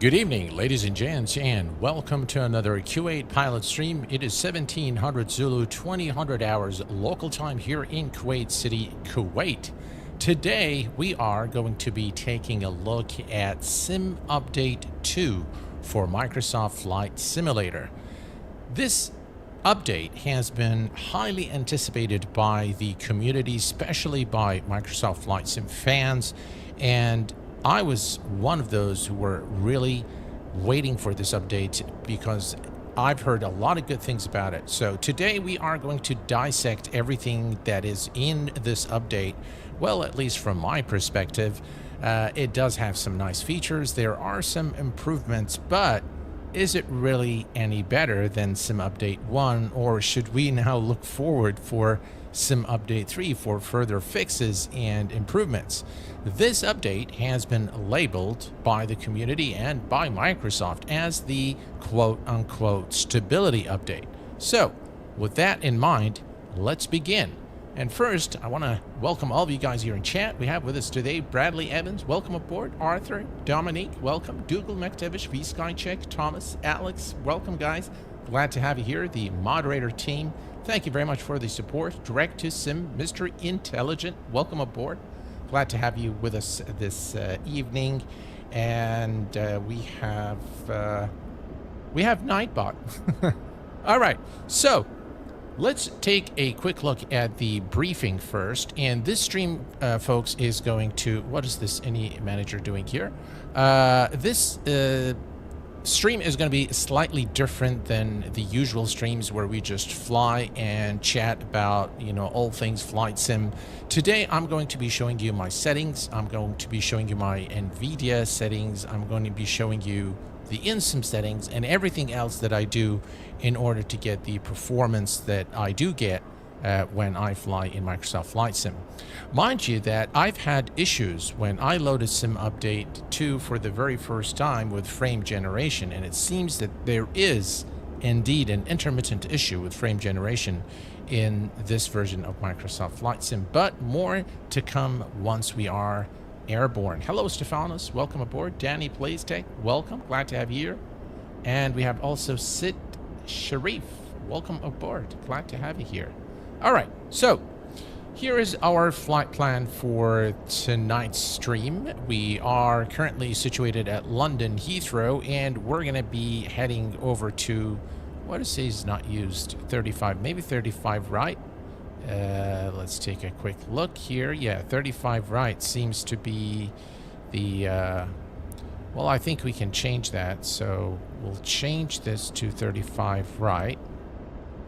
Good evening, ladies and gents, and welcome to another Q8 pilot stream. It is 1700 Zulu, 2000 hours local time here in Kuwait City, Kuwait. Today, we are going to be taking a look at Sim Update 2 for Microsoft Flight Simulator. This update has been highly anticipated by the community, especially by Microsoft Flight Sim fans, and I was one of those who were really waiting for this update because I've heard a lot of good things about it. So today we are going to dissect everything that is in this update. Well, at least from my perspective, it does have some nice features. There are some improvements, but is it really any better than Sim Update 1, or should we now look forward for Sim Update 3 for further fixes and improvements? This update has been labeled by the community and by Microsoft as the quote-unquote stability update. So, with that in mind, let's begin. And first, I want to welcome all of you guys here in chat. We have with us today Bradley Evans, welcome aboard. Arthur, Dominique, welcome. Dougal McTavish, V Skycheck, Thomas, Alex, welcome guys. Glad to have you here. The moderator team, thank you very much for the support. Direct to Sim, Mr. Intelligent, welcome aboard. Glad to have you with us this evening. And we have Nightbot. All right, so let's take a quick look at the briefing first. And this stream, folks, is going to... What is this any manager doing here? This stream is going to be slightly different than the usual streams where we just fly and chat about, you know, all things flight sim. Today, I'm going to be showing you my settings. I'm going to be showing you my NVIDIA settings. I'm going to be showing you the InSim settings and everything else that I do in order to get the performance that I do get when I fly in Microsoft Flight Sim. Mind you that I've had issues when I loaded Sim Update 2 for the very first time with frame generation, and it seems that there is indeed an intermittent issue with frame generation in this version of Microsoft Flight Sim, but more to come once we are airborne. Hello, Stefanos. Welcome aboard. Danny Playstech. Welcome. Glad to have you here. And we have also Sid Sharif. Welcome aboard. Glad to have you here. All right. So here is our flight plan for tonight's stream. We are currently situated at London Heathrow, and we're going to be heading over to, what it says not used, 35, maybe 35 right. Let's take a quick look here. Yeah, 35 right seems to be the, well, I think we can change that. So we'll change this to 35 right.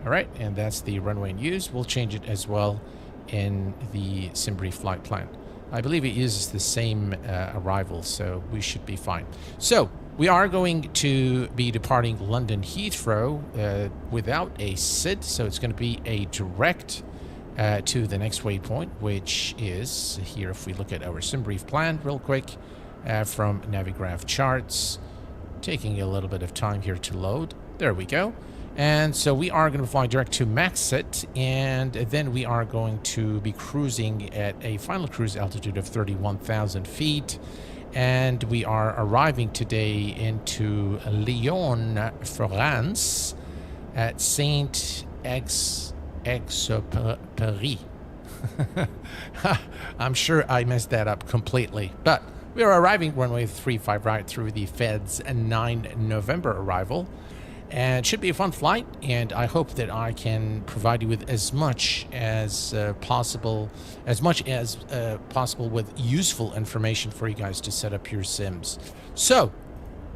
All right, and that's the runway in use. We'll change it as well in the SimBrief flight plan. I believe it uses the same arrival, so we should be fine. So we are going to be departing London Heathrow without a SID, so it's going to be a direct to the next waypoint, which is here. If we look at our SimBrief plan real quick from Navigraph charts, taking a little bit of time here to load. There we go. And so we are going to fly direct to Maxit, and then we are going to be cruising at a final cruise altitude of 31,000 feet. And we are arriving today into Lyon, France, at Saint-Exupéry. I'm sure I messed that up completely, but we are arriving runway 35 right through the Fed's 9 November arrival. And it should be a fun flight, and I hope that I can provide you with as much as possible with useful information for you guys to set up your sims. So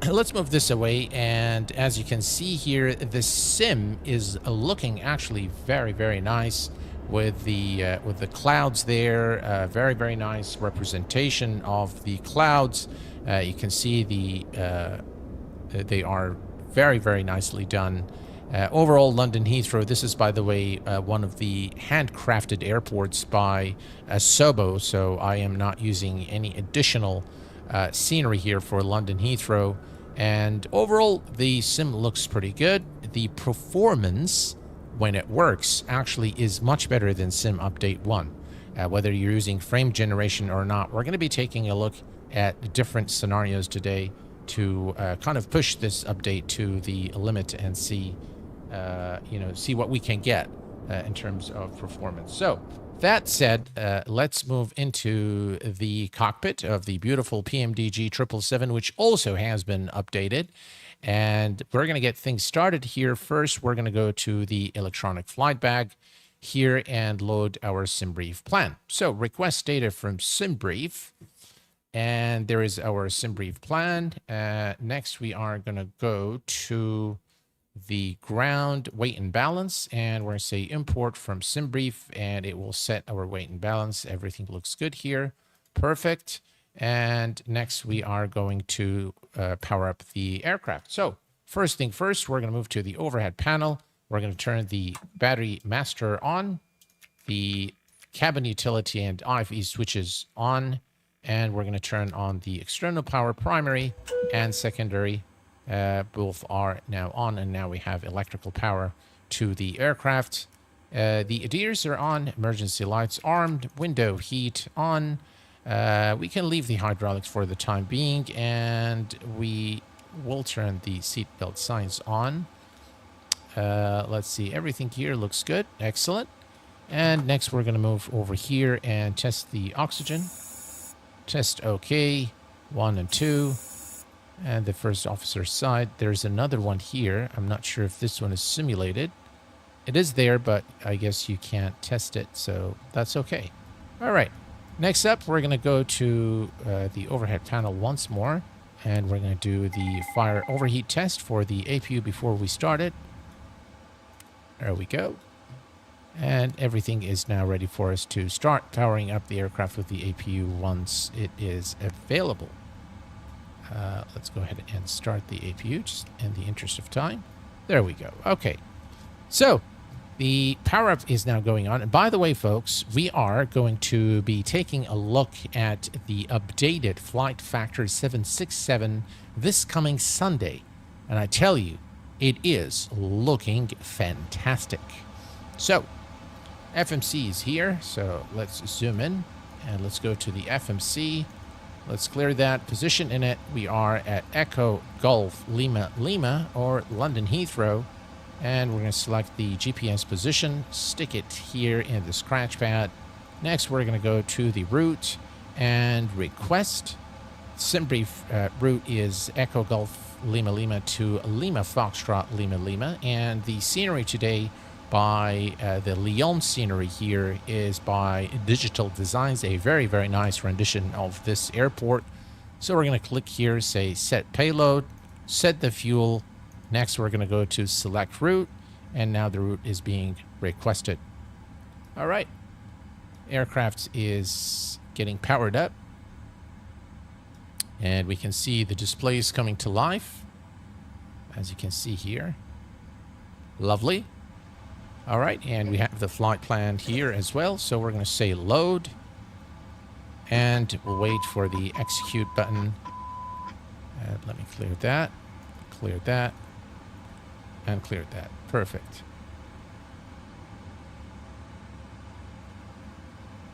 let's move this away, and as you can see here, the sim is looking actually very, very nice with the clouds there. Very, very nice representation of the clouds. You can see they are very, very nicely done. Overall, London Heathrow, this is, by the way, one of the handcrafted airports by Sobo, so I am not using any additional scenery here for London Heathrow. And overall, the sim looks pretty good. The performance, when it works, actually is much better than Sim Update 1. Whether you're using frame generation or not, we're going to be taking a look at different scenarios today to kind of push this update to the limit and see, see what we can get in terms of performance. So that said, let's move into the cockpit of the beautiful PMDG 777, which also has been updated. And we're going to get things started here. First, we're going to go to the electronic flight bag here and load our SimBrief plan. So request data from SimBrief. And there is our SimBrief plan. Next, we are going to go to the ground weight and balance, and we're going to say import from SimBrief, and it will set our weight and balance. Everything looks good here. Perfect. And next, we are going to power up the aircraft. So first thing first, we're going to move to the overhead panel. We're going to turn the battery master on, the cabin utility and IFE switches on, and we're going to turn on the external power primary and secondary. Both are now on, and now we have electrical power to the aircraft. The ADDONS are on, emergency lights armed, window heat on. We can leave the hydraulics for the time being, and we will turn the seatbelt signs on. Let's see, everything here looks good. Excellent. And next we're going to move over here and test the oxygen. Test OK, 1 and 2. And the first officer's side. There's another one here. I'm not sure if this one is simulated. It is there, but I guess you can't test it, so that's okay. All right. Next up, we're going to go to the overhead panel once more, and we're going to do the fire overheat test for the APU before we start it. There we go. And everything is now ready for us to start powering up the aircraft with the APU once it is available. Let's go ahead and start the APU just in the interest of time. There we go. Okay. So the power up is now going on. And by the way, folks, we are going to be taking a look at the updated Flight Factor 767 this coming Sunday. And I tell you, it is looking fantastic. So FMC is here. So let's zoom in and let's go to the FMC. Let's clear that position in it. We are at Echo Golf Lima Lima, or London Heathrow. And we're going to select the GPS position, stick it here in the scratch pad. Next, we're going to go to the route and request. SimBrief route is Echo Golf Lima Lima to Lima Foxtrot Lima Lima. And the scenery today by the Lyon scenery here is by Digital Designs, a very, very nice rendition of this airport. So we're going to click here, say set payload, set the fuel. Next, we're going to go to select route, and now the route is being requested. All right. Aircraft is getting powered up, and we can see the displays coming to life, as you can see here. Lovely. All right, and we have the flight plan here as well. So we're going to say load, and we'll wait for the execute button. Let me clear that, and clear that. Perfect.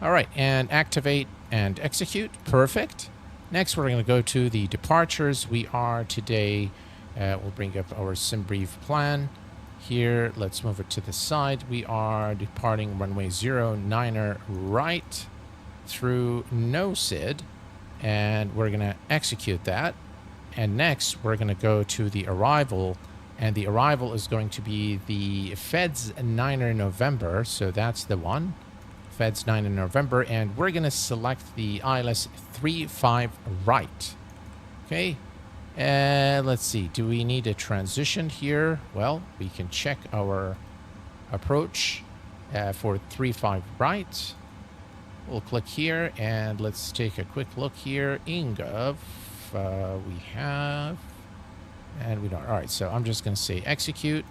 All right, and activate and execute. Perfect. Next, we're going to go to the departures. We are today, we'll bring up our SimBrief plan. Here, let's move it to the side. We are departing runway 09er right through no SID, and we're going to execute that. And next, we're going to go to the arrival, and the arrival is going to be the Feds 9er November, so that's the one, Feds 9er November, and we're going to select the ILS 35 right. Okay. Let's see, do we need a transition here? Well, we can check our approach for 35 right. We'll click here, and let's take a quick look here. INGOV, we have, and we don't. All right, so I'm just going to say execute.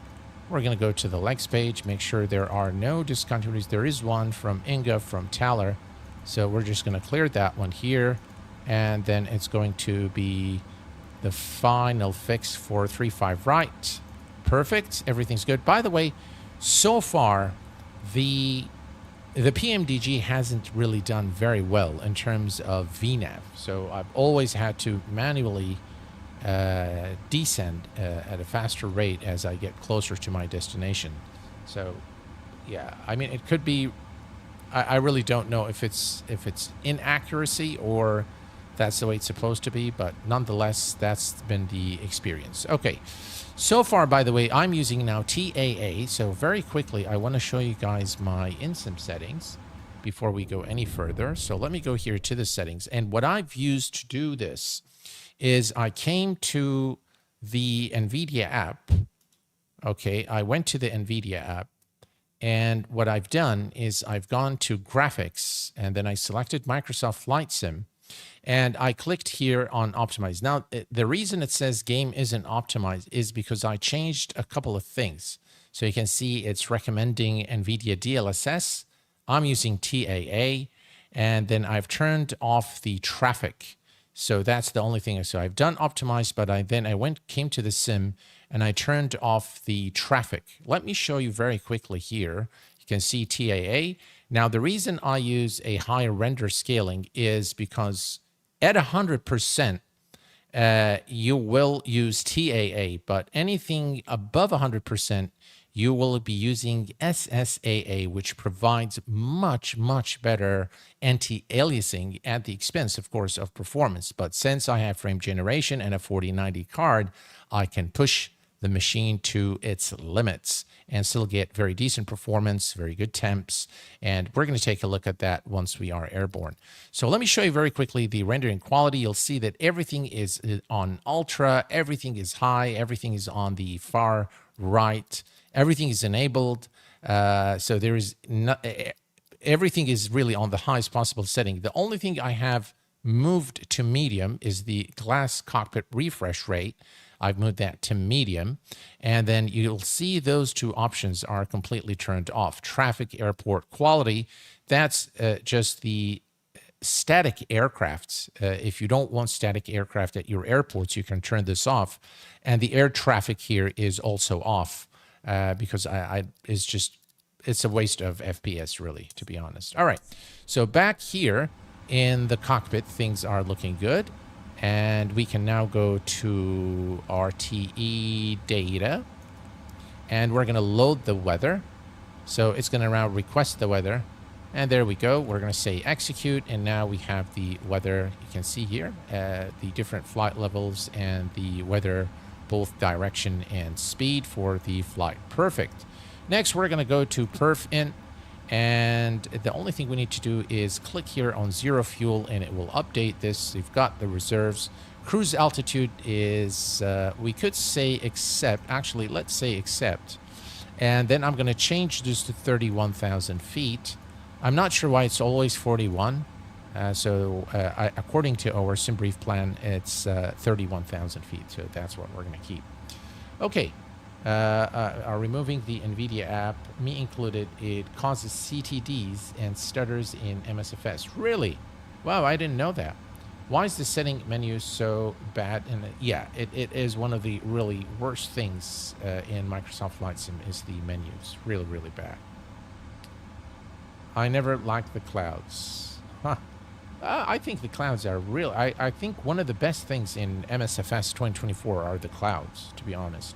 We're going to go to the legs page, make sure there are no discontinuities. There is one from INGOV from Taller, so we're just going to clear that one here, and then it's going to be the final fix for 35 right. Perfect. Everything's good. By the way, so far, the PMDG hasn't really done very well in terms of VNAV. So I've always had to manually descend at a faster rate as I get closer to my destination. So, yeah, I mean, it could be. I really don't know if it's inaccuracy or that's the way it's supposed to be, but nonetheless, that's been the experience. Okay, so far, by the way, I'm using now TAA. So very quickly, I want to show you guys my InSim settings before we go any further. So let me go here to the settings, and what I've used to do this is I came to the NVIDIA app. Okay, I went to the NVIDIA app. And what I've done is I've gone to graphics and then I selected Microsoft Flight Sim and I clicked here on optimize. Now, the reason it says game isn't optimized is because I changed a couple of things. So you can see it's recommending NVIDIA DLSS. I'm using TAA and then I've turned off the traffic. So that's the only thing. So I've done optimized, but I came to the sim and I turned off the traffic. Let me show you very quickly here. You can see TAA. Now, the reason I use a higher render scaling is because at 100%, you will use TAA, but anything above 100%, you will be using SSAA, which provides much, much better anti-aliasing at the expense, of course, of performance. But since I have frame generation and a 4090 card, I can push the machine to its limits and still get very decent performance, very good temps. And we're going to take a look at that once we are airborne. So let me show you very quickly the rendering quality. You'll see that everything is on ultra, everything is high, everything is on the far right. Everything is enabled, so there is everything is really on the highest possible setting. The only thing I have moved to medium is the glass cockpit refresh rate. I've moved that to medium, and then you'll see those two options are completely turned off. Traffic, airport, quality, that's just the static aircrafts. If you don't want static aircraft at your airports, you can turn this off. And the air traffic here is also off. Because it's a waste of FPS, really, to be honest. All right, so back here in the cockpit, things are looking good. And we can now go to RTE data. And we're going to load the weather. So it's going to now request the weather. And there we go. We're going to say execute. And now we have the weather. You can see here the different flight levels and the weather, both direction and speed for the flight. Perfect. Next, we're going to go to perf.int, and the only thing we need to do is click here on zero fuel, and it will update this. We've got the reserves. Cruise altitude is, we could say accept. Actually, let's say accept. And then I'm going to change this to 31,000 feet. I'm not sure why it's always 41. According to our SimBrief plan, it's 31,000 feet, so that's what we're going to keep. Okay, removing the NVIDIA app, me included, it causes CTDs and stutters in MSFS. Really? Wow, I didn't know that. Why is the setting menu so bad? And yeah, it is one of the really worst things in Microsoft Flight Sim is the menus. Really, really bad. I never liked the clouds. Huh. I think the clouds are real. I think one of the best things in MSFS 2024 are the clouds, to be honest.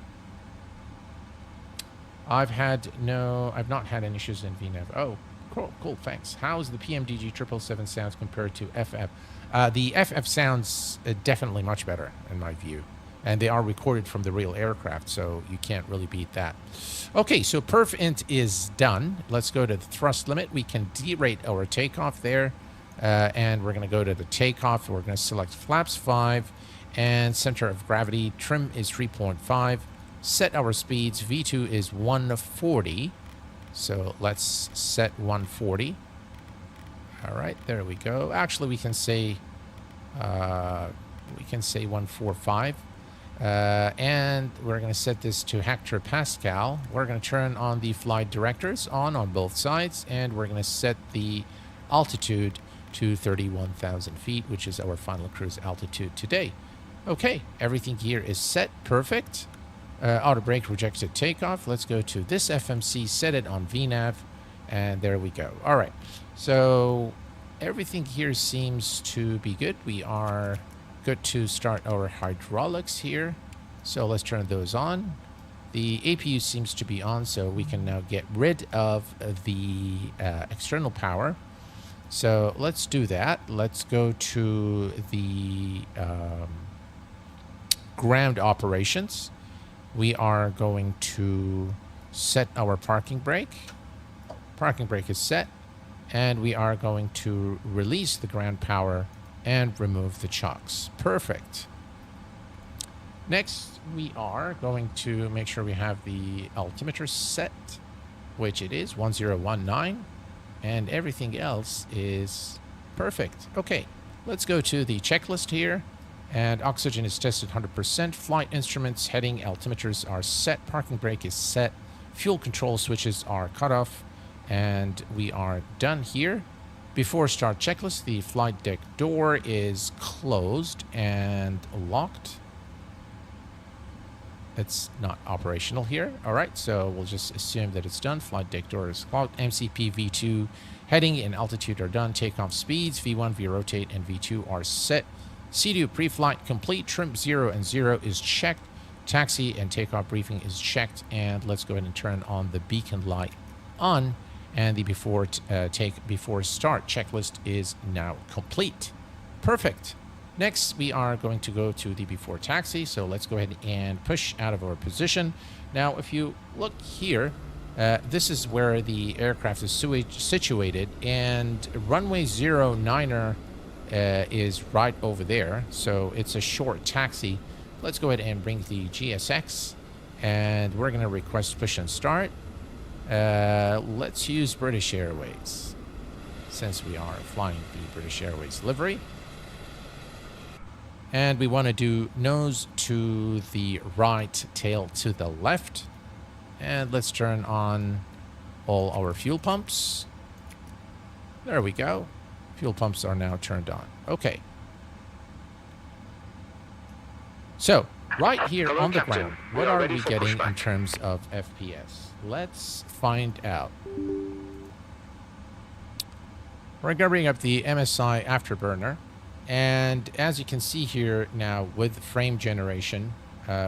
I've not had any issues in VNAV. Oh, cool, thanks. How's the PMDG 777 sounds compared to FF? The FF sounds definitely much better, in my view. And they are recorded from the real aircraft, so you can't really beat that. Okay, so perf.int is done. Let's go to the thrust limit. We can derate our takeoff there. And we're going to go to the takeoff. We're going to select flaps 5 and center of gravity. Trim is 3.5. Set our speeds. V2 is 140. So let's set 140. All right, there we go. Actually, we can say 145. And we're going to set this to hectopascal. We're going to turn on the flight directors on both sides, and we're going to set the altitude to 31,000 feet, which is our final cruise altitude today. Okay, everything here is set. Perfect. Auto brake rejected takeoff. Let's go to this FMC, set it on VNAV, and there we go. All right, so everything here seems to be good. We are good to start our hydraulics here. So let's turn those on. The APU seems to be on, so we can now get rid of the external power. So let's do that. Let's go to the ground operations. We are going to set our parking brake. Parking brake is set. And we are going to release the ground power and remove the chocks. Perfect. Next, we are going to make sure we have the altimeter set, which it is 1019, and everything else is perfect. Okay, let's go to the checklist here, and oxygen is tested 100%, flight instruments, heading, altimeters are set, parking brake is set, fuel control switches are cut off, and we are done here. Before start checklist, the flight deck door is closed and locked. It's not operational here. All right, so we'll just assume that it's done. Flight deck door is locked. MCP V2 heading and altitude are done. Takeoff speeds V1, V-rotate, and V2 are set. CDU pre-flight complete. Trim 0 and 0 is checked. Taxi and takeoff briefing is checked. And let's go ahead and turn on the beacon light on. And the before start checklist is now complete. Perfect. Next, we are going to go to the before taxi. So let's go ahead and push out of our position. Now, if you look here, this is where the aircraft is situated, and runway 09er is right over there. So it's a short taxi. Let's go ahead and bring the GSX, and we're going to request push and start. Let's use British Airways, since we are flying the British Airways livery. And we want to do nose to the right, tail to the left. And let's turn on all our fuel pumps. There we go. Fuel pumps are now turned on. Okay. So, right here Hello, on the Captain. ground, what are we getting pushback in terms of FPS? Let's find out. We're going to bring up the MSI Afterburner. And as you can see here now with frame generation,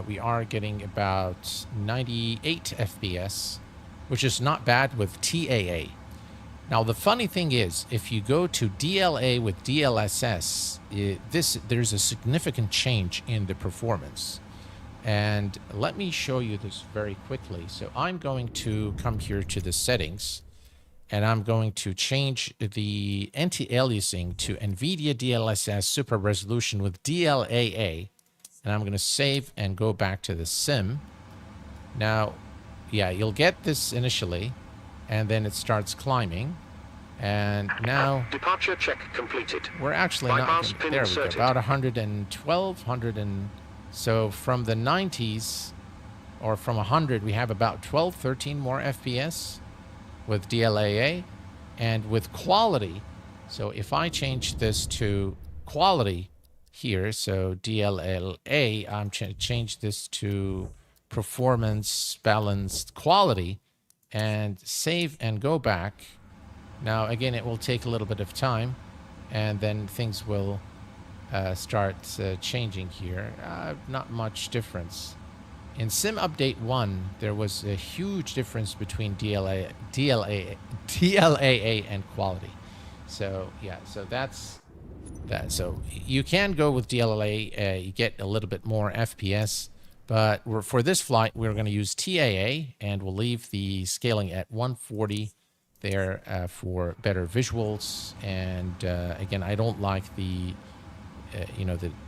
we are getting about 98 FPS, which is not bad with TAA. Now, the funny thing is, if you go to DLA with DLSS, there's a significant change in the performance. And let me show you this very quickly. So I'm going to come here to the settings, and I'm going to change the anti-aliasing to NVIDIA DLSS Super Resolution with DLAA. And I'm going to save and go back to the sim. Now, yeah, you'll get this initially, and then it starts climbing. And now... Departure check completed. We're actually not... There we go. About 112, 100 and... So from the 90s, or from 100, we have about 12, 13 more FPS with DLAA. And with quality, so if I change this to quality here, so DLLA, I'm change this to performance balanced quality, and save and go back. Now, again, it will take a little bit of time, and then things will start changing here. Not much difference. In Sim Update 1, there was a huge difference between DLAA and quality. So, yeah, so that's that. So you can go with DLAA, you get a little bit more FPS, but for this flight, we're going to use TAA, and we'll leave the scaling at 140 there for better visuals. And again, I don't like the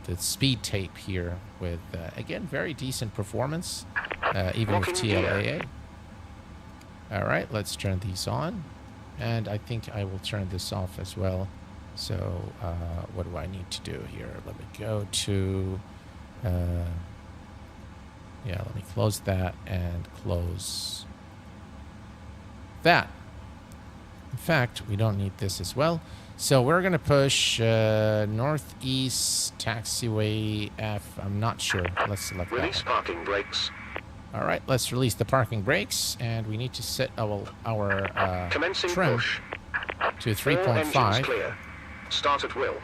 the speed tape here with, again, very decent performance, even with TLAA. All right, let's turn these on. And I think I will turn this off as well. So what do I need to do here? Let me go to, let me close that and close that. In fact, we don't need this as well. So we're going to push northeast taxiway F. I'm not sure. Let's select that. Release parking brakes. All right, let's release the parking brakes, and we need to set our trim push to 3.5. Clear. Start at will.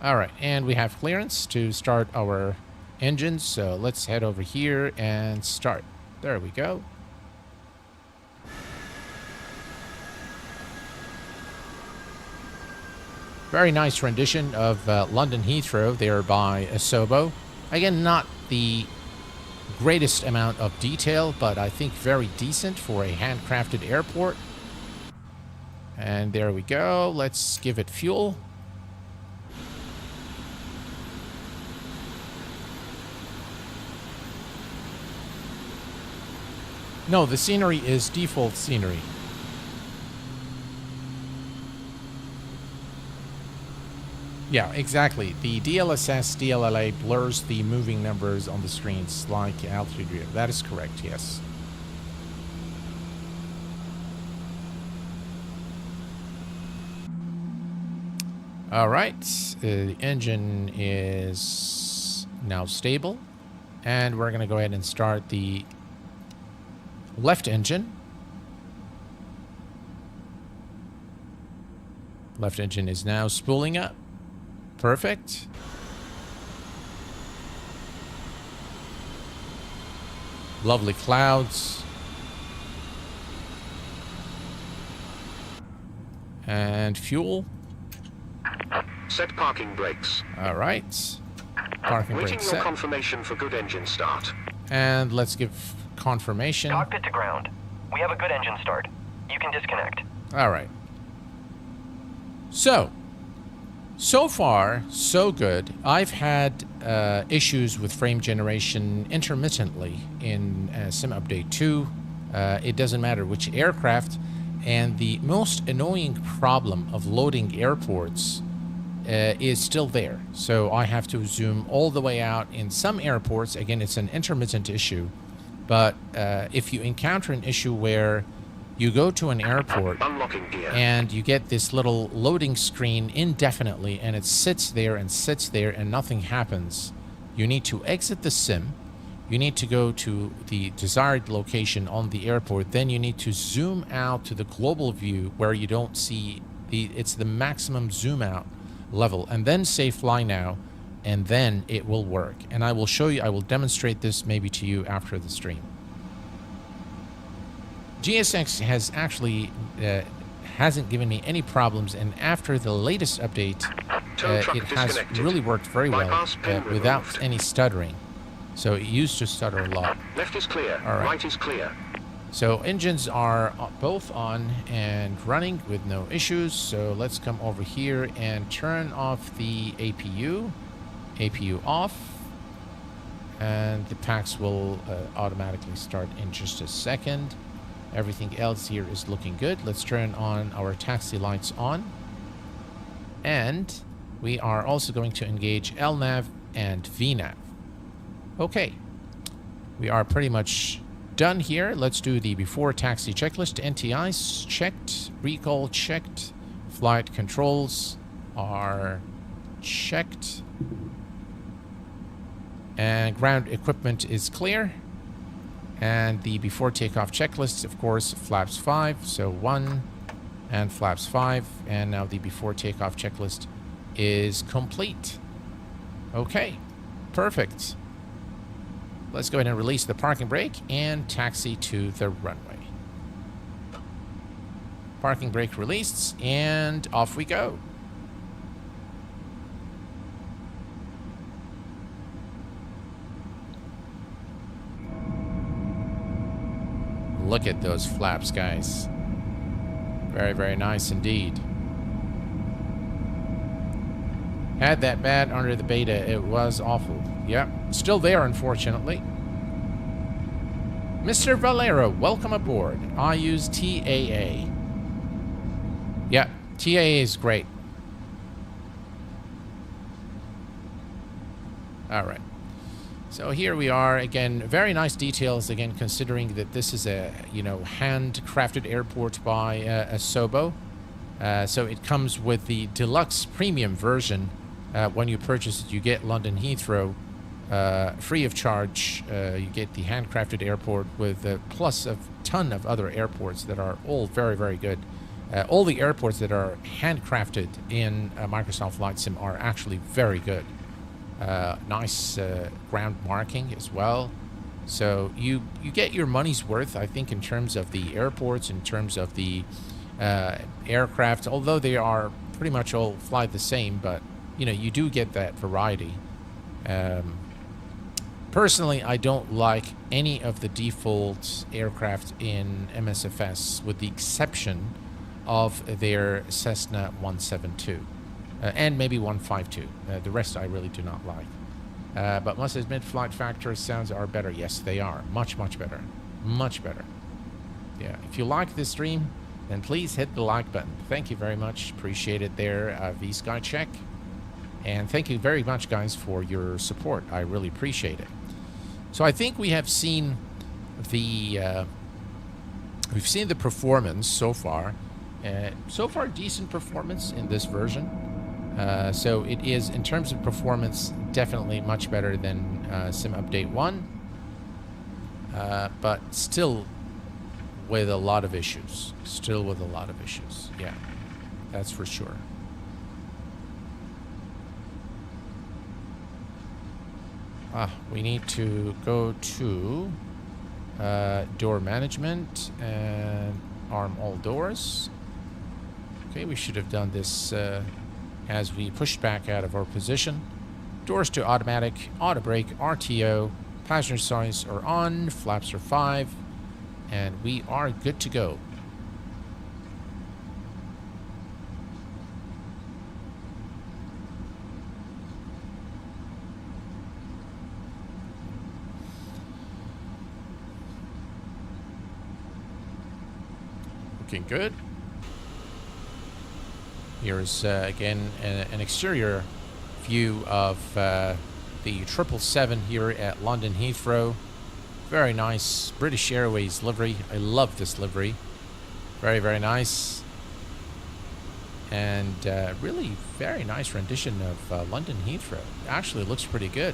All right, and we have clearance to start our engines, so let's head over here and start. There we go. Very nice rendition of London Heathrow there by Asobo. Again, not the greatest amount of detail, but I think very decent for a handcrafted airport. And there we go. Let's give it fuel. No, the scenery is default scenery. Yeah, exactly. The DLSS, DLLA blurs the moving numbers on the screens like altitude view. That is correct, yes. All right, the engine is now stable. And we're going to go ahead and start the left engine. Left engine is now spooling up. Perfect. Lovely clouds. And fuel. Set parking brakes. All right. Parking Waiting brake your set. confirmation for good engine start. And let's give confirmation. Cockpit to ground. We have a good engine start. You can disconnect. All right. So far, so good. I've had issues with frame generation intermittently in Sim Update 2. It doesn't matter which aircraft. And the most annoying problem of loading airports is still there. So I have to zoom all the way out in some airports. Again, it's an intermittent issue. But if you encounter an issue where you go to an airport and you get this little loading screen indefinitely and it sits there and nothing happens, you need to exit the sim. You need to go to the desired location on the airport. Then you need to zoom out to the global view where you don't see it's the maximum zoom out level, and then say fly now, and then it will work. And I will show you, I will demonstrate this maybe to you after the stream. GSX has actually hasn't given me any problems, and after the latest update, it has really worked very well without any stuttering. So it used to stutter a lot. Left is clear. All right. Right is clear. So engines are both on and running with no issues. So let's come over here and turn off the APU. APU off. And the packs will automatically start in just a second. Everything else here is looking good. Let's turn on our taxi lights on. And we are also going to engage LNAV and VNAV. Okay. We are pretty much done here. Let's do the before taxi checklist. NTIs checked. Recall checked. Flight controls are checked. And ground equipment is clear. And the before takeoff checklist, of course, flaps 5. So 1 and flaps 5. And now the before takeoff checklist is complete. Okay, perfect. Let's go ahead and release the parking brake and taxi to the runway. Parking brake released, and off we go. Look at those flaps, guys. Very, very nice indeed. Had that bad under the beta. It was awful. Yep. Still there, unfortunately. Mr. Valero, welcome aboard. I use TAA. Yep. TAA is great. All right. So here we are again. Very nice details again, considering that this is a handcrafted airport by Asobo. So it comes with the deluxe premium version. When you purchase it, you get London Heathrow free of charge. You get the handcrafted airport with plus a ton of other airports that are all very, very good. All the airports that are handcrafted in Microsoft Flight Sim are actually very good. Nice ground marking as well. So you get your money's worth, I think, in terms of the airports, in terms of the aircraft, although they are pretty much all fly the same, but you know, you do get that variety. Personally, I don't like any of the default aircraft in MSFS with the exception of their Cessna 172 and maybe 152. The rest I really do not like. But must admit, flight factor sounds are better. Yes, they are. Much, much better. Much better. Yeah, if you like this stream, then please hit the like button. Thank you very much. Appreciate it there, V-Sky Check. And thank you very much, guys, for your support. I really appreciate it. So I think we have seen the we've seen the performance so far. So far, decent performance in this version. So it is, in terms of performance, definitely much better than Sim Update 1. But still with a lot of issues. Still with a lot of issues. Yeah, that's for sure. We need to go to door management and arm all doors. Okay, we should have done this as we pushed back out of our position. Doors to automatic, auto brake, RTO, passenger signs are on, flaps are 5, and we are good to go. Looking good. Here's again an exterior view of the 777 here at London Heathrow. Very nice British Airways livery. I love this livery. Very, very nice. And really very nice rendition of London Heathrow. Actually looks pretty good.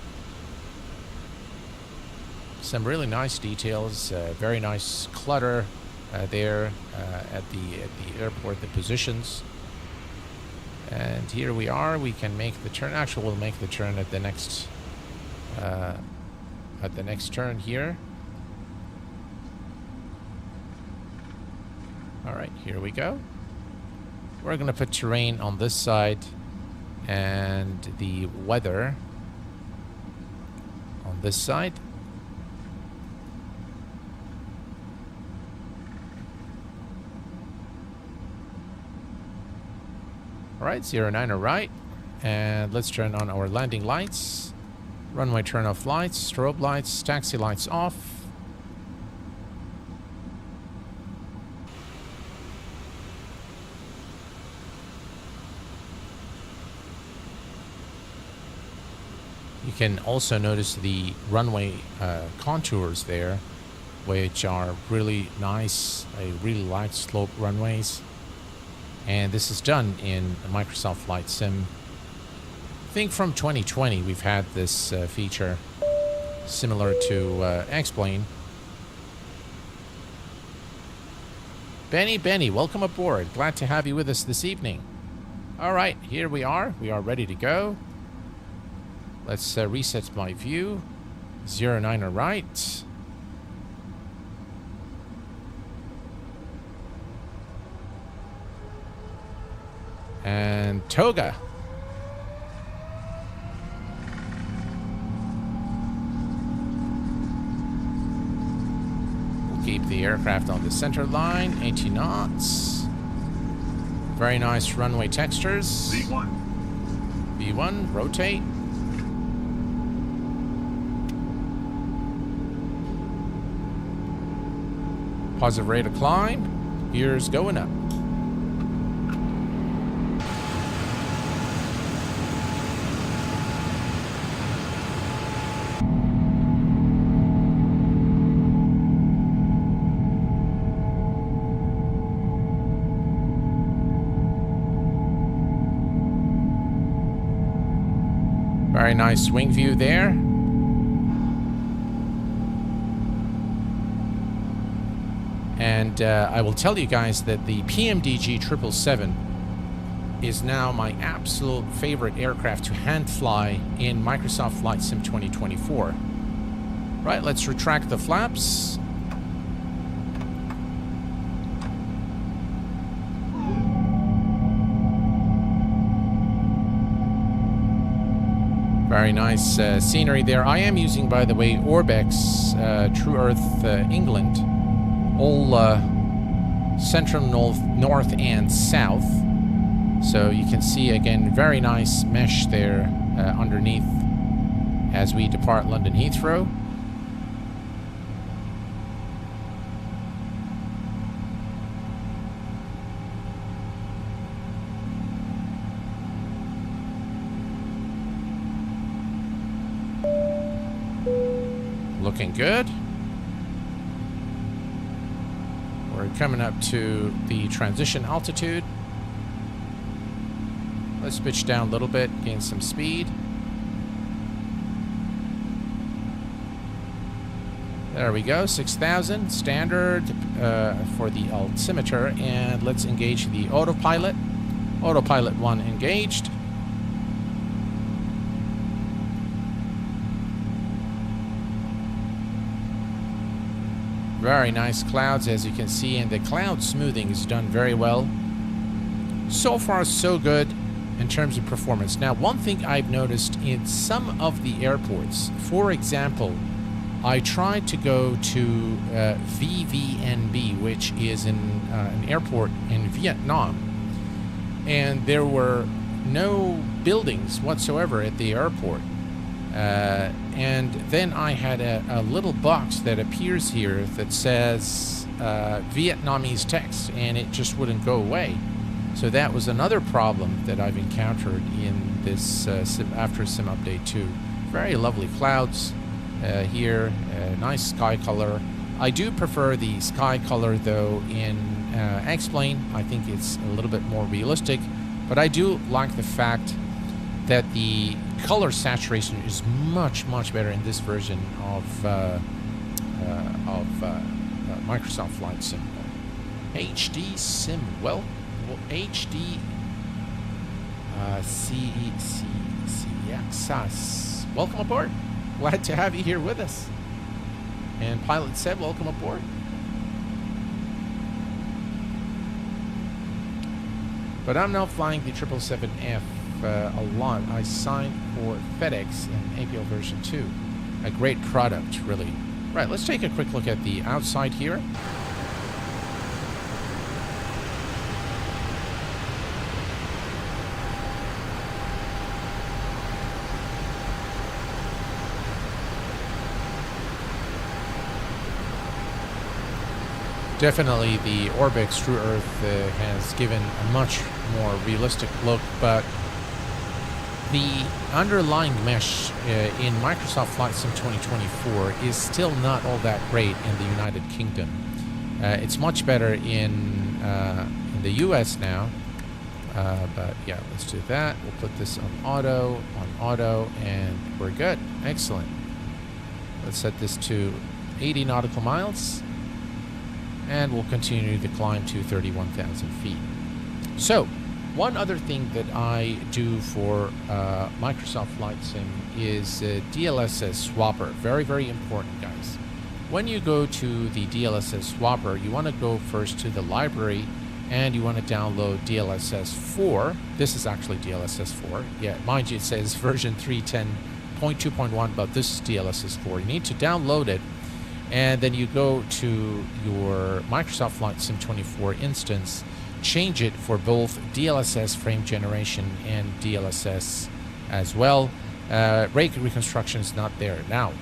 Some really nice details. Very nice clutter there at the airport, the positions. And here we are. We can make the turn. Actually, we'll make the turn at the next turn here. All right, here we go. We're going to put terrain on this side and the weather on this side. All right, 09 right, and let's turn on our landing lights. Runway turn off lights, strobe lights, taxi lights off. You can also notice the runway contours there, which are really nice. I really like slope runways. And this is done in Microsoft Flight Sim. I think from 2020 we've had this feature similar to X-Plane. Benny, welcome aboard. Glad to have you with us this evening. All right, here we are. We are ready to go. Let's reset my view. 09 right. And Toga. We'll keep the aircraft on the center line, 80 knots. Very nice runway textures. V1. V1, rotate. Positive rate of climb. Gears going up. Very nice wing view there. And And I will tell you guys that the PMDG 777 is now my absolute favorite aircraft to hand fly in Microsoft Flight Sim 2024. Right, let's retract the flaps. Very nice scenery there. I am using, by the way, Orbex True Earth England, all central, north, and south. So you can see again, very nice mesh there underneath as we depart London Heathrow. Looking good. We're coming up to the transition altitude. Let's pitch down a little bit, gain some speed. There we go, 6,000 standard for the altimeter, and let's engage the autopilot. Autopilot 1 engaged. Very nice clouds, as you can see, and the cloud smoothing is done very well. So far, so good in terms of performance. Now, one thing I've noticed in some of the airports, for example, I tried to go to VVNB, which is an airport in Vietnam, and there were no buildings whatsoever at the airport. And then I had a little box that appears here that says Vietnamese text, and it just wouldn't go away. So that was another problem that I've encountered in this after Sim Update 2. Very lovely clouds here, nice sky color. I do prefer the sky color though in X-Plane. I think it's a little bit more realistic, but I do like the fact that the color saturation is much better in this version of Microsoft Flight Sim. HD Sim, well HD CXS. Welcome aboard. Glad to have you here with us. And Pilot Seb, welcome aboard. But I'm now flying the 777F a lot. I signed for FedEx in APL version 2. A great product, really. Right, let's take a quick look at the outside here. Definitely the Orbex True Earth has given a much more realistic look, but the underlying mesh in Microsoft Flight Sim 2024 is still not all that great in the United Kingdom. It's much better in the US now, but yeah, let's do that. We'll put this on auto, and we're good. Excellent. Let's set this to 80 nautical miles, and we'll continue to climb to 31,000 feet. So, one other thing that I do for Microsoft Flight Sim is DLSS swapper. Very important, guys. When you go to the DLSS swapper, you want to go first to the library, and you want to download DLSS 4. This is actually DLSS 4. Yeah, mind you, it says version 310.2.1, but this is DLSS 4. You need to download it, and then you go to your Microsoft Flight Sim 24 instance, change it for both DLSS frame generation and DLSS as well. Rake reconstruction is not there. Now,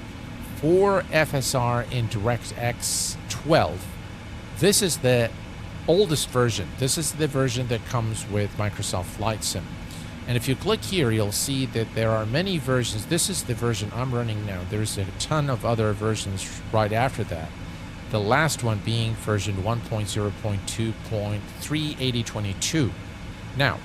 for FSR in DirectX 12, this is the oldest version. This is the version that comes with Microsoft Flight Sim. And if you click here, you'll see that there are many versions. This is the version I'm running now. There's a ton of other versions right after that. The last one being version 1.0.2.38022. Now,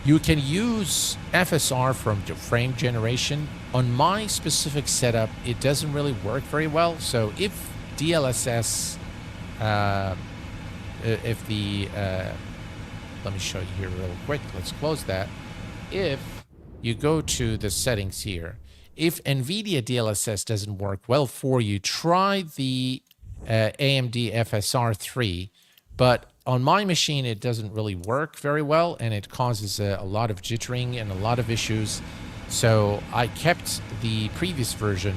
you can use FSR from the frame generation. On my specific setup, it doesn't really work very well. So if DLSS if the let me show you here real quick. Let's close that. If you go to the settings here, if NVIDIA DLSS doesn't work well for you, try the AMD FSR 3. But on my machine, it doesn't really work very well, and it causes a lot of jittering and a lot of issues. So I kept the previous version,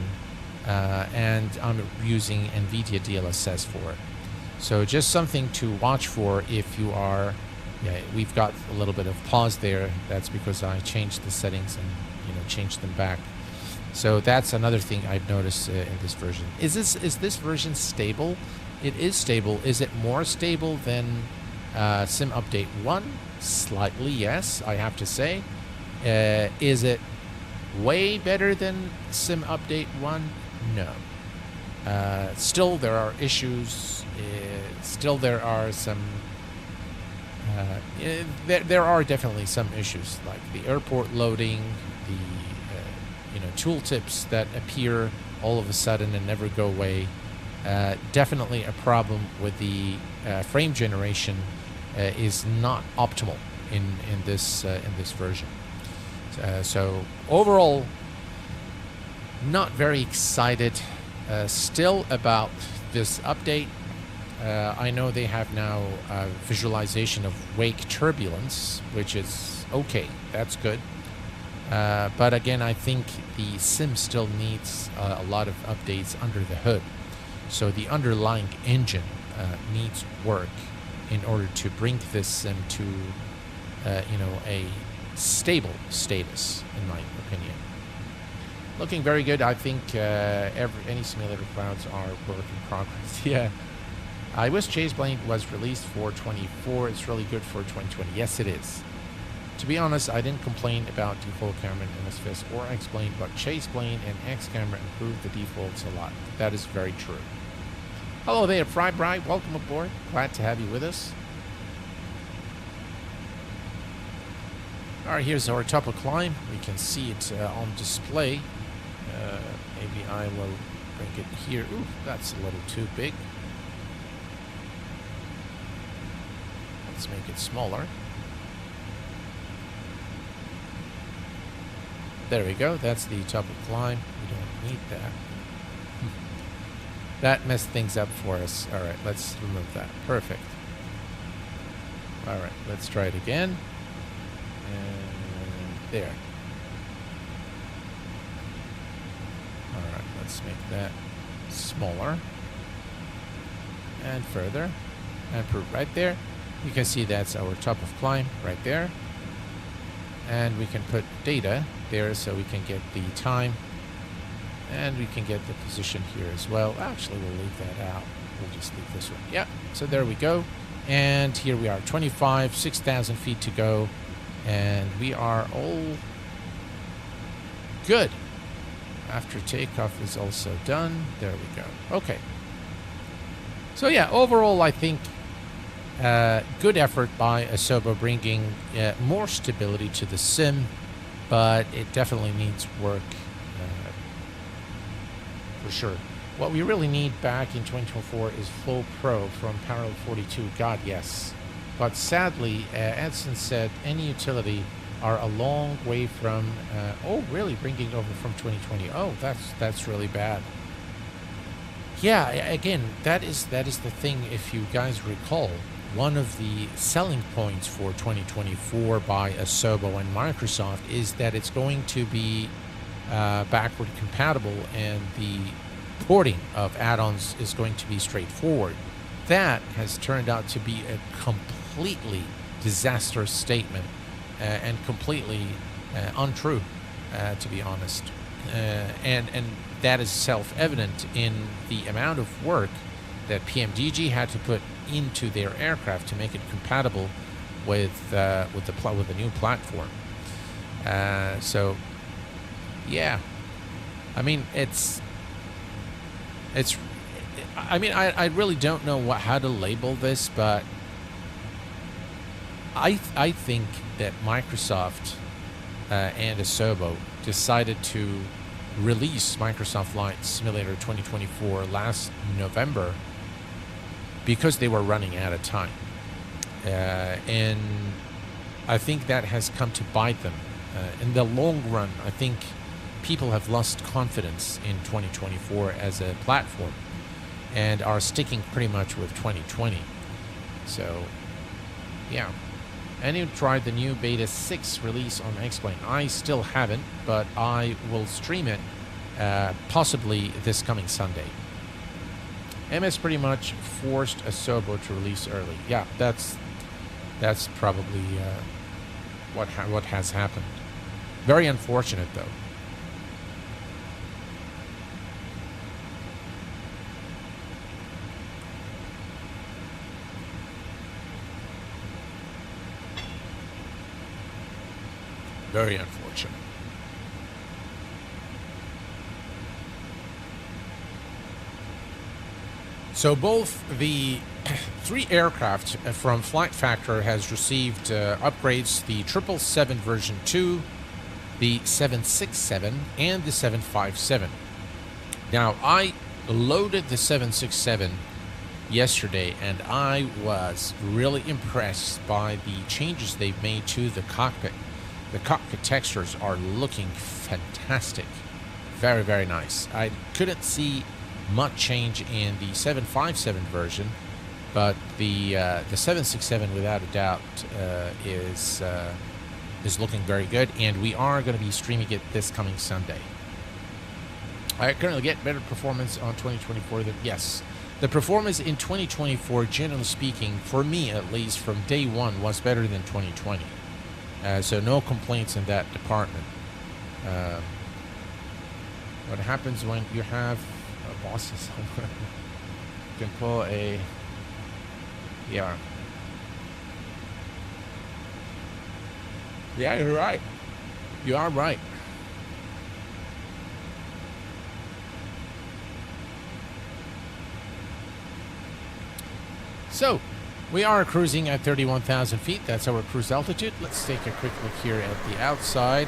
and I'm using NVIDIA DLSS for it. So just something to watch for if you are... Yeah, we've got a little bit of pause there. That's because I changed the settings and, you know, changed them back. So that's another thing I've noticed in this version. Is this version stable? It is stable. Is it more stable than Sim Update 1? Slightly, yes, I have to say. Is it way better than Sim Update 1? No. Still, there are issues. Still, there are some... there are definitely some issues, like the airport loading, the you know, tooltips that appear all of a sudden and never go away. Definitely a problem with the frame generation is not optimal in this version. So overall, not very excited still about this update. I know they have now visualization of wake turbulence, which is okay. That's good. But again, I think the sim still needs a lot of updates under the hood. So the underlying engine needs work in order to bring this sim to, you know, a stable status, in my opinion. Looking very good. I think any simulator clouds are work in progress. Yeah. I wish Chase Plane was released for 24. It's really good for 2020. Yes, it is. To be honest, I didn't complain about default camera in MSFS or X-Plane, but Chase Plane and X camera improved the defaults a lot. That is very true. Hello there, Fry Bry. Welcome aboard. Glad to have you with us. All right, here's our top of climb. We can see it on display. Maybe I will bring it here. Ooh, that's a little too big. Let's make it smaller. There we go. That's the top of climb. We don't need that. That messed things up for us. All right, let's remove that. Perfect. All right, let's try it again. And there. All right, let's make that smaller. And further. And put right there. You can see that's our top of climb right there. And we can put data there so we can get the time. And we can get the position here as well. Actually, we'll leave that out. We'll just leave this one. Yeah, so there we go. And here we are, 25, 6,000 feet to go. And we are all good. After takeoff is also done. There we go. Okay. So yeah, overall, I think good effort by Asobo bringing more stability to the sim, but it definitely needs work for sure. What we really need back in 2024 is Flow Pro from Parallel 42. God, yes. But sadly, Edson said any utility are a long way from... oh, really? Bringing over from 2020. Oh, that's really bad. Yeah, again, that is the thing. If you guys recall, one of the selling points for 2024 by Asobo and Microsoft is that it's going to be backward compatible, and the porting of add-ons is going to be straightforward. That has turned out to be a completely disastrous statement and completely untrue, to be honest. And that is self-evident in the amount of work that PMDG had to put into their aircraft to make it compatible with the new platform. So, yeah, I mean I really don't know how to label this, but I think that Microsoft and Asobo decided to release Microsoft Flight Simulator 2024 last November because they were running out of time. And I think that has come to bite them. In the long run, I think people have lost confidence in 2024 as a platform and are sticking pretty much with 2020. So, yeah. And you tried the new Beta 6 release on X-Plane. I still haven't, but I will stream it possibly this coming Sunday. MS pretty much forced Asobo to release early. Yeah, that's probably what has happened. Very unfortunate, though. Very unfortunate. So both the 3 aircraft from Flight Factor has received upgrades: the 777 version 2, the 767, and the 757. Now, I loaded the 767 yesterday, and I was really impressed by the changes they've made to the cockpit. The cockpit textures are looking fantastic. Very, very nice. I couldn't see much change in the 757 version, but the 767 without a doubt is looking very good, and we are going to be streaming it this coming Sunday. I currently get better performance on 2024 than, yes. The performance in 2024, generally speaking, for me at least, from day one, was better than 2020. So no complaints in that department. What happens when you have bosses? You can pull a... Yeah. Yeah, you're right. You are right. So, we are cruising at 31,000 feet. That's our cruise altitude. Let's take a quick look here at the outside.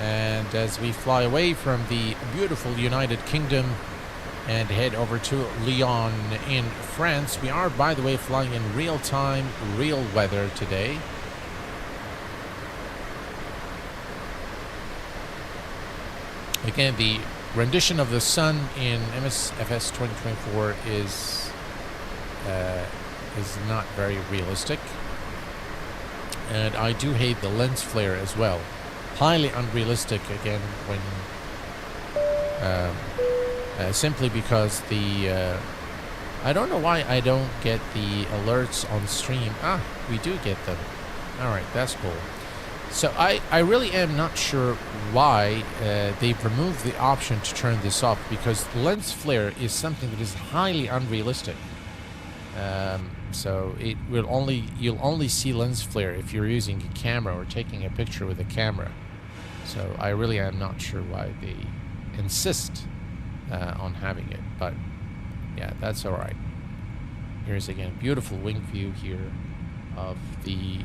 And as we fly away from the beautiful United Kingdom and head over to Lyon in France, we are, by the way, flying in real time, real weather today. Again, the rendition of the sun in MSFS 2024 is not very realistic, and I do hate the lens flare as well. Highly unrealistic again when simply because the I don't know why I don't get the alerts on stream. We do get them. All right, that's cool. So I really am not sure why they've removed the option to turn this off, because lens flare is something that is highly unrealistic. So you'll only see lens flare if you're using a camera or taking a picture with a camera. So I really am not sure why they insist on having it, but yeah, that's all right. Here's again beautiful wing view here of the.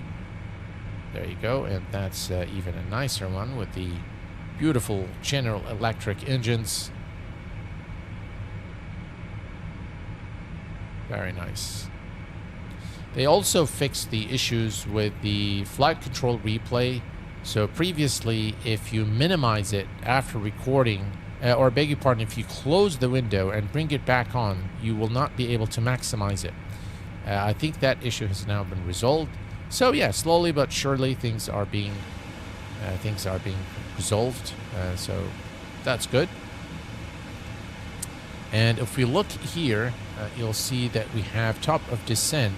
There you go, and that's even a nicer one with the beautiful General Electric engines. Very nice. They also fixed the issues with the flight control replay. So previously, if you minimize it after recording, or beg your pardon, if you close the window and bring it back on, you will not be able to maximize it. I think that issue has now been resolved. So yeah, slowly but surely things are being resolved. So that's good. And if we look here, you'll see that we have top of descent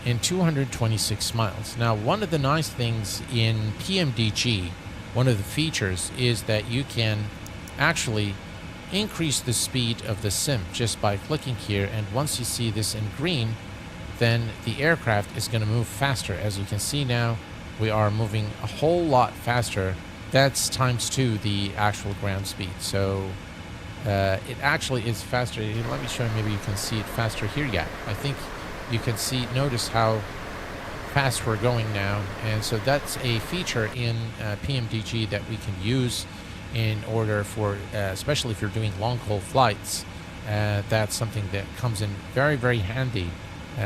in 226 miles. Now, one of the nice things in PMDG, one of the features, is that you can actually increase the speed of the sim just by clicking here, and once you see this in green, then the aircraft is going to move faster. As you can see now, we are moving a whole lot faster. That's ×2 the actual ground speed. So it actually is faster. Let me show you, maybe you can see it faster here. Yeah, I think you can see, notice how fast we're going now. And so that's a feature in PMDG that we can use in order for, especially if you're doing long haul flights, that's something that comes in very, very handy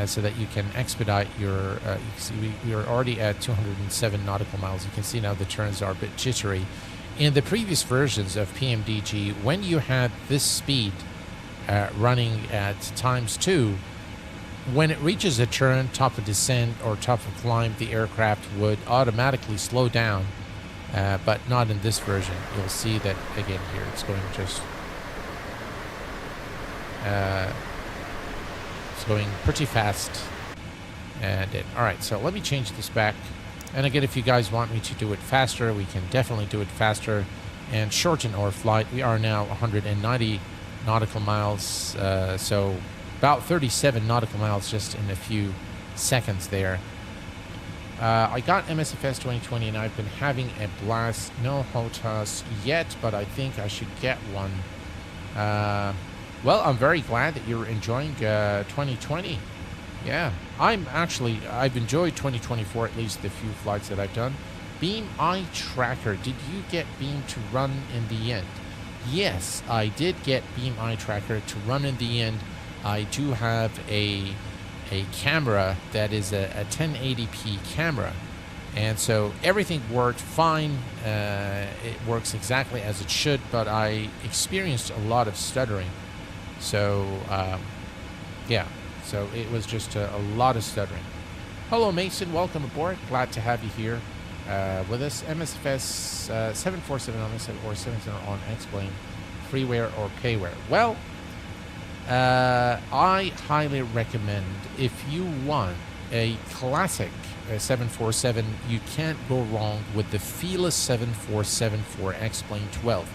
so that you can expedite your, you can see we are already at 207 nautical miles. You can see now the turns are a bit jittery. In the previous versions of PMDG, when you had this speed running at ×2, when it reaches a turn, top of descent or top of climb, the aircraft would automatically slow down, but not in this version. You'll see that again here, it's going just it's going pretty fast. And all right, so let me change this back. And again, if you guys want me to do it faster, we can definitely do it faster and shorten our flight. We are now 190 nautical miles, so about 37 nautical miles just in a few seconds there. I got MSFS 2020 and I've been having a blast. No HOTAS yet, but I think I should get one. Well, I'm very glad that you're enjoying 2020. Yeah, I've enjoyed 2024, at least the few flights that I've done. Beam Eye Tracker, did you get Beam to run in the end? Yes, I did get Beam Eye Tracker to run in the end. I do have a camera that is a 1080p camera, and so everything worked fine. It works exactly as it should, but I experienced a lot of stuttering. So yeah, so it was just a lot of stuttering. Hello Mason, welcome aboard. Glad to have you here with us. MSFS 747 on this or 747 on X-Plane, freeware or payware? Well, I highly recommend, if you want a classic 747, you can't go wrong with the Fearless 747 for X-Plane 12.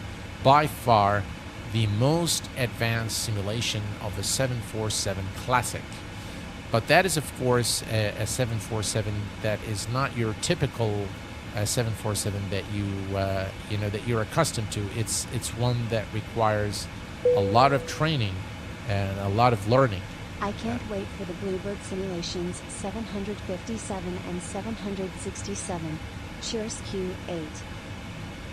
By far the most advanced simulation of a 747 classic. But that is, of course, a 747 that is not your typical 747 that you know that you're accustomed to. It's one that requires a lot of training and a lot of learning. I can't wait for the Bluebird simulations 757 and 767. Cheers Q8.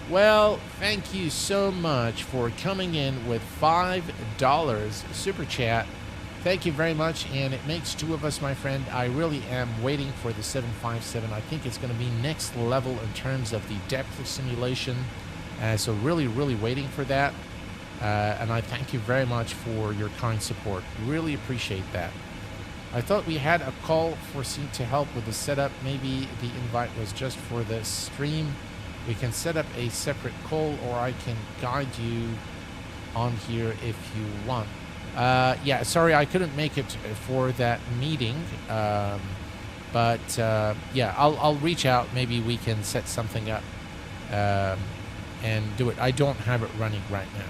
Well, thank you so much for coming in with $5 super chat. Thank you very much, and it makes two of us, my friend. I really am waiting for the 757. I think it's going to be next level in terms of the depth of simulation. So really waiting for that. And I thank you very much for your kind support. Really appreciate that. I thought we had a call foreseen to help with the setup. Maybe the invite was just for the stream. We can set up a separate call, or I can guide you on here if you want. Yeah, sorry, I couldn't make it for that meeting. But yeah, I'll reach out. Maybe we can set something up and do it. I don't have it running right now.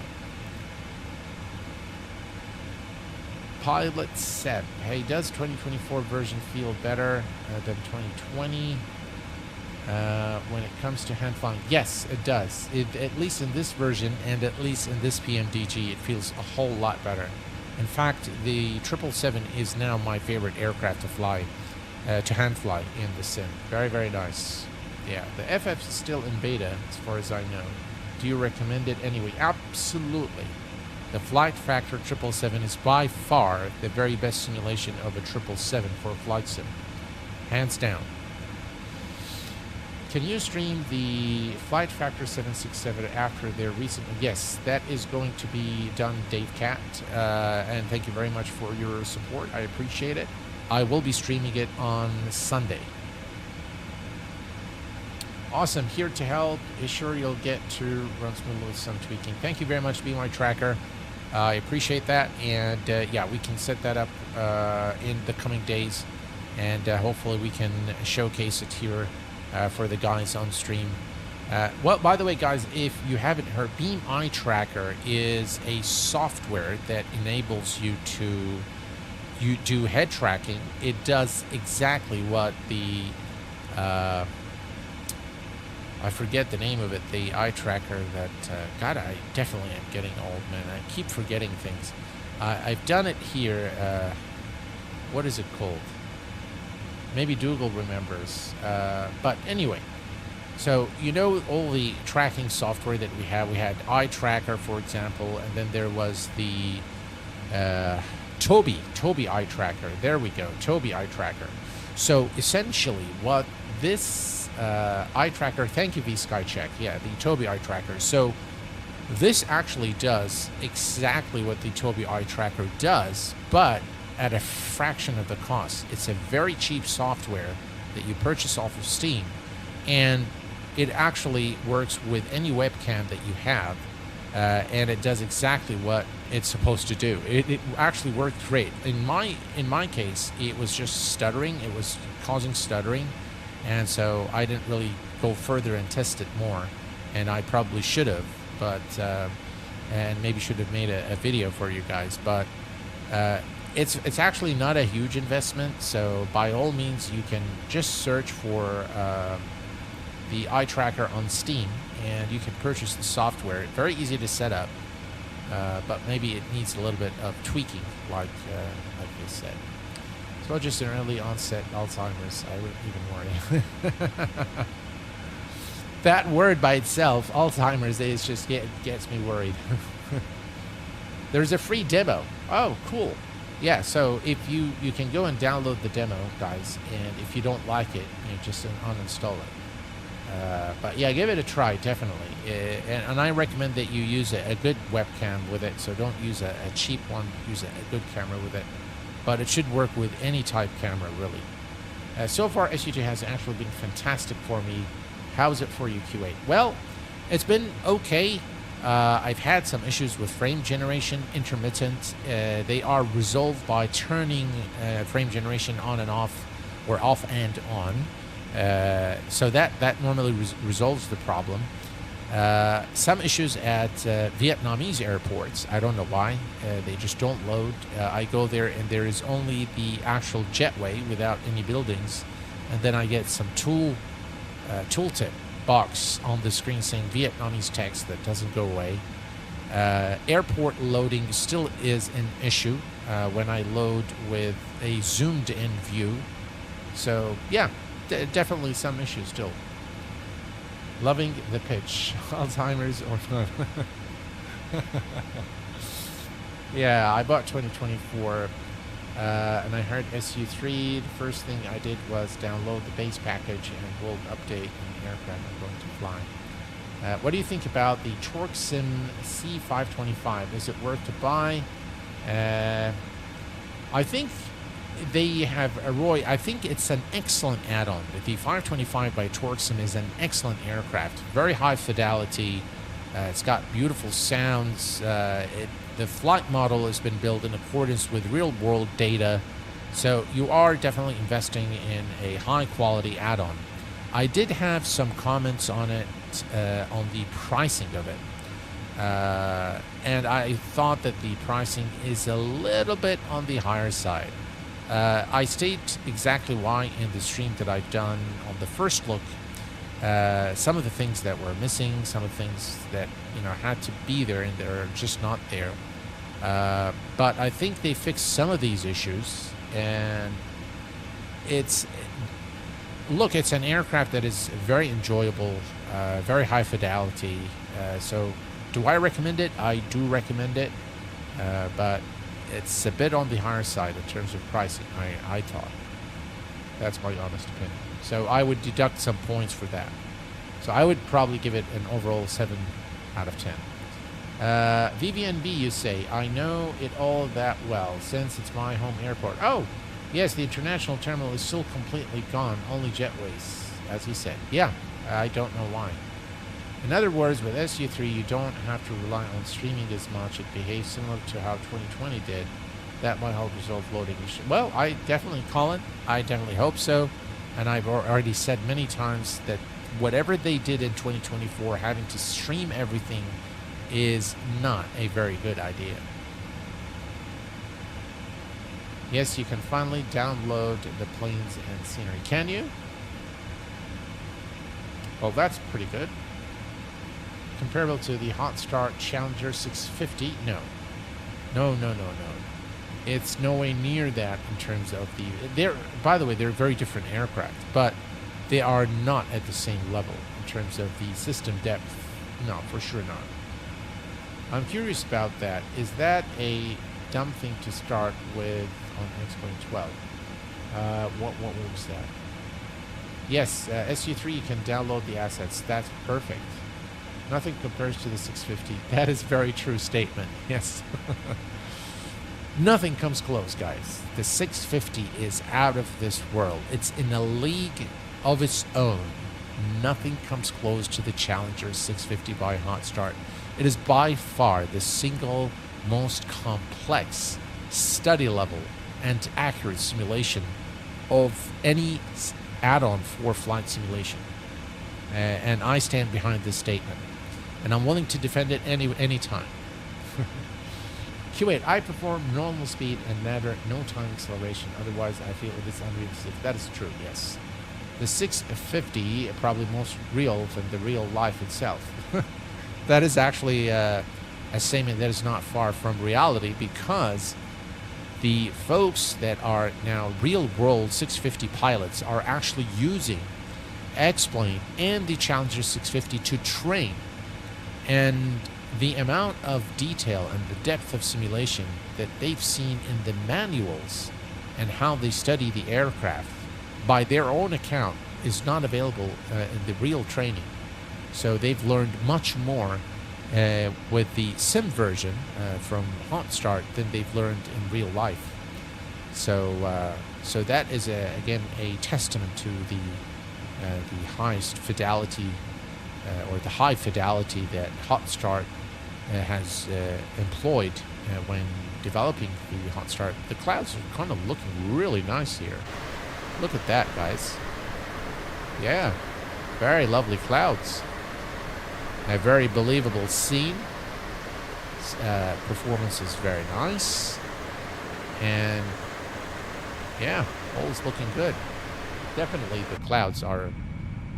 Pilot Seb, hey, does 2024 version feel better than 2020 when it comes to hand flying? Yes, it does. At least in this version and at least in this PMDG, it feels a whole lot better. In fact, the 777 is now my favorite aircraft to fly, to hand fly in the sim. Very nice. Yeah, the FF is still in beta as far as I know. Do you recommend it anyway? Absolutely. The Flight Factor 777 is by far the very best simulation of a 777 for a flight sim. Hands down. Can you stream the Flight Factor 767 after their recent... Yes, that is going to be done, Dave Cat. And thank you very much for your support. I appreciate it. I will be streaming it on Sunday. Awesome. Here to help. Sure you'll get to run smoothly with some tweaking. Thank you very much, Be My Tracker. I appreciate that, and yeah, we can set that up in the coming days, and hopefully we can showcase it here for the guys on stream. Well, by the way, guys, if you haven't heard, Beam Eye Tracker is a software that enables you to do head tracking. It does exactly what the I forget the name of it, the eye tracker that, God, I definitely am getting old, man. I keep forgetting things. I've done it here. What is it called? Maybe Dougal remembers. But anyway, so you know all the tracking software that we have. We had Eye Tracker, for example, and then there was the Tobii eye tracker. There we go, Tobii eye tracker. So essentially what this eye tracker, thank you vSkycheck, yeah, the Tobii eye tracker. So this actually does exactly what the Tobii eye tracker does, but at a fraction of the cost. It's a very cheap software that you purchase off of Steam, and it actually works with any webcam that you have, and it does exactly what it's supposed to do. It actually worked great. In my case, it was just stuttering. It was causing stuttering, and so I didn't really go further and test it more, and I probably should have, but and maybe should have made a video for you guys, but it's actually not a huge investment. So by all means, you can just search for the eye tracker on Steam, and you can purchase the software. Very easy to set up, but maybe it needs a little bit of tweaking, like they said. So just an early onset Alzheimer's, I wouldn't even worry. That word by itself, Alzheimer's, is just gets me worried. There's a free demo. Oh, cool. Yeah, so if you can go and download the demo, guys, and if you don't like it, just uninstall it. But yeah, give it a try, definitely. And I recommend that you use a good webcam with it, so don't use a cheap one, use a good camera with it. But it should work with any type camera, really. So far, SU2 has actually been fantastic for me. How's it for you, Q8? Well, it's been okay. I've had some issues with frame generation, intermittent. They are resolved by turning frame generation on and off, or off and on. So that normally resolves the problem. Some issues at Vietnamese airports. I don't know why. They just don't load. I go there and there is only the actual jetway without any buildings. And then I get some tooltip box on the screen saying Vietnamese text that doesn't go away. Airport loading still is an issue when I load with a zoomed in view. So yeah, definitely some issues still. Loving the pitch. Alzheimer's or not. Yeah, I bought 2024 and I heard SU3. The first thing I did was download the base package and we'll update the aircraft I'm going to fly. What do you think about the Torxim C525? Is it worth to buy? I think they have Roy. I think it's an excellent add-on. The 525 by Torxim is an excellent aircraft. Very high fidelity. It's got beautiful sounds. The flight model has been built in accordance with real-world data. So you are definitely investing in a high-quality add-on. I did have some comments on it, on the pricing of it. And I thought that the pricing is a little bit on the higher side. I state exactly why in the stream that I've done on the first look. Some of the things that were missing, some of the things that had to be there and they're just not there. But I think they fixed some of these issues, and it's an aircraft that is very enjoyable, very high fidelity. So do I recommend it? I do recommend it, but it's a bit on the higher side in terms of pricing, I thought. That's my honest opinion. So I would deduct some points for that. So I would probably give it an overall 7 out of 10. VVNB, you say, I know it all that well since it's my home airport. Oh, yes, the international terminal is still completely gone, only jetways, as he said. Yeah, I don't know why. In other words, with SU3, you don't have to rely on streaming as much. It behaves similar to how 2020 did. That might help resolve loading issues. Well, I definitely, Colin, I definitely hope so. And I've already said many times that whatever they did in 2024, having to stream everything is not a very good idea. Yes, you can finally download the planes and scenery. Can you? Well, that's pretty good. Comparable to the Hot Start Challenger 650? No. No. It's no way near that in terms of the... By the way, they're very different aircraft, but they are not at the same level in terms of the system depth. No, for sure not. I'm curious about that. Is that a dumb thing to start with on X-Plane 12. What was that? Yes, SU3, you can download the assets. That's perfect. Nothing compares to the 650. That is a very true statement. Yes. Nothing comes close, guys. The 650 is out of this world. It's in a league of its own. Nothing comes close to the Challenger 650 by hot start. It is by far the single most complex study level and accurate simulation of any add-on for flight simulation. And I stand behind this statement. And I'm willing to defend it any time. Q8, I perform normal speed and matter no time acceleration. Otherwise, I feel it is unrealistic. That is true, yes. The 650 probably most real than the real life itself. That is actually a statement that is not far from reality, because the folks that are now real-world 650 pilots are actually using X-Plane and the Challenger 650 to train. And the amount of detail and the depth of simulation that they've seen in the manuals and how they study the aircraft by their own account is not available in the real training. So they've learned much more with the sim version from hot start than they've learned in real life. So so that is again a testament to the highest fidelity or the high fidelity that hot start has employed when developing the hot start. The clouds are kind of looking really nice here. Look at that, guys. Yeah, very lovely clouds. A very believable scene. Performance is very nice. And yeah, all is looking good. Definitely the clouds are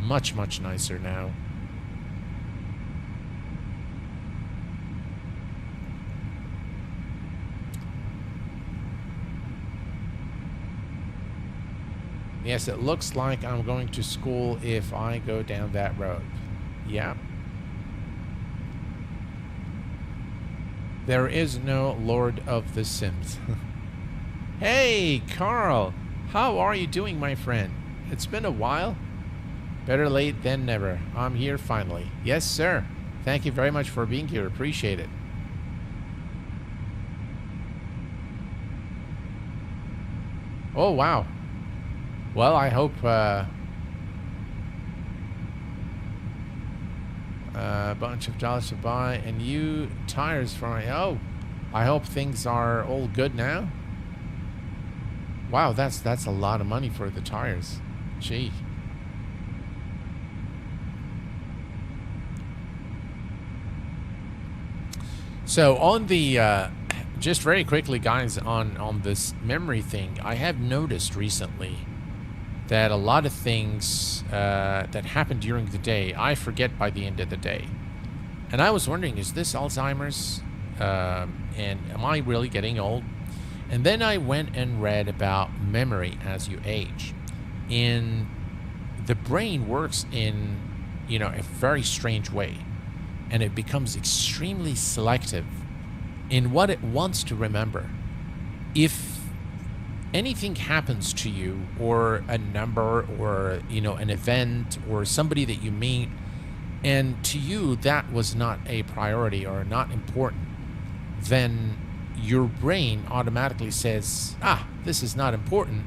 much, much nicer now. Yes, it looks like I'm going to school if I go down that road. Yeah. There is no Lord of the Sims. Hey, Carl. How are you doing, my friend? It's been a while. Better late than never. I'm here finally. Yes, sir. Thank you very much for being here. Appreciate it. Oh, wow. Well, I hope a bunch of dollars to buy and new tires for my... Oh, I hope things are all good now. Wow, that's a lot of money for the tires. Gee. So on the... just very quickly, guys, on this memory thing, I have noticed recently that a lot of things that happen during the day, I forget by the end of the day. And I was wondering, is this Alzheimer's? And am I really getting old? And then I went and read about memory as you age. And the brain works in, you know, a very strange way. And it becomes extremely selective in what it wants to remember. If anything happens to you, or a number, or, you know, an event, or somebody that you meet, and to you that was not a priority or not important, then your brain automatically says, ah, this is not important,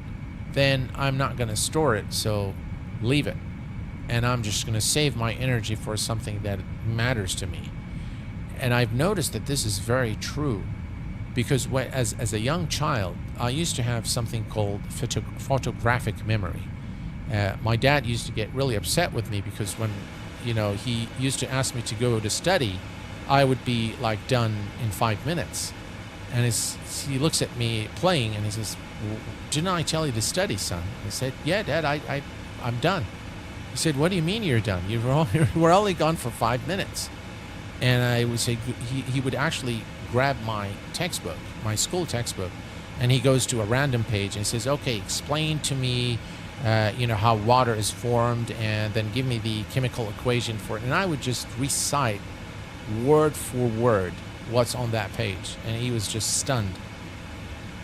then I'm not going to store it, so leave it. And I'm just going to save my energy for something that matters to me. And I've noticed that this is very true. Because as a young child, I used to have something called photographic memory. My dad used to get really upset with me because when, you know, he used to ask me to go to study, I would be like done in 5 minutes. And he looks at me playing and he says, well, didn't I tell you to study, son? I said, yeah, Dad, I'm done. He said, what do you mean you're done? You were only gone for 5 minutes. And I would say, he would actually grab my textbook, my school textbook, and he goes to a random page and says, okay, explain to me, you know, how water is formed, and then give me the chemical equation for it. And I would just recite word for word what's on that page. And he was just stunned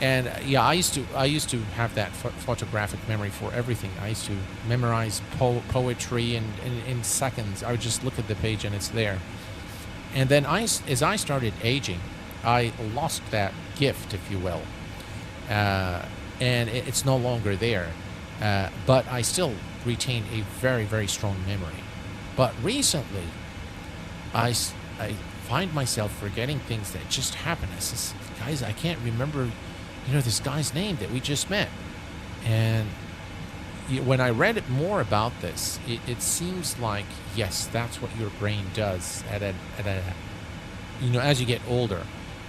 And yeah, I used to have that photographic memory for everything. I used to memorize poetry in seconds. I would just look at the page and it's there. And then as I started aging, I lost that gift, if you will, and it's no longer there. But I still retain a very, very strong memory. But recently, I find myself forgetting things that just happened. I says, guys, I can't remember, this guy's name that we just met. And when I read more about this, it seems like, yes, that's what your brain does as you get older.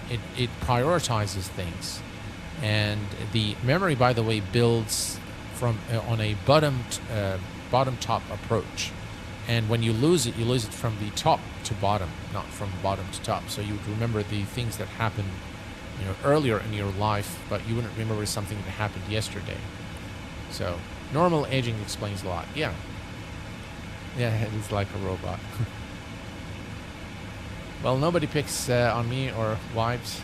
It prioritizes things. And the memory, by the way, builds from on a bottom top approach. And when you lose it from the top to bottom, not from bottom to top. So you would remember the things that happened, earlier in your life, but you wouldn't remember something that happened yesterday. So normal aging explains a lot. Yeah, it's like a robot. Well, nobody picks on me or wives.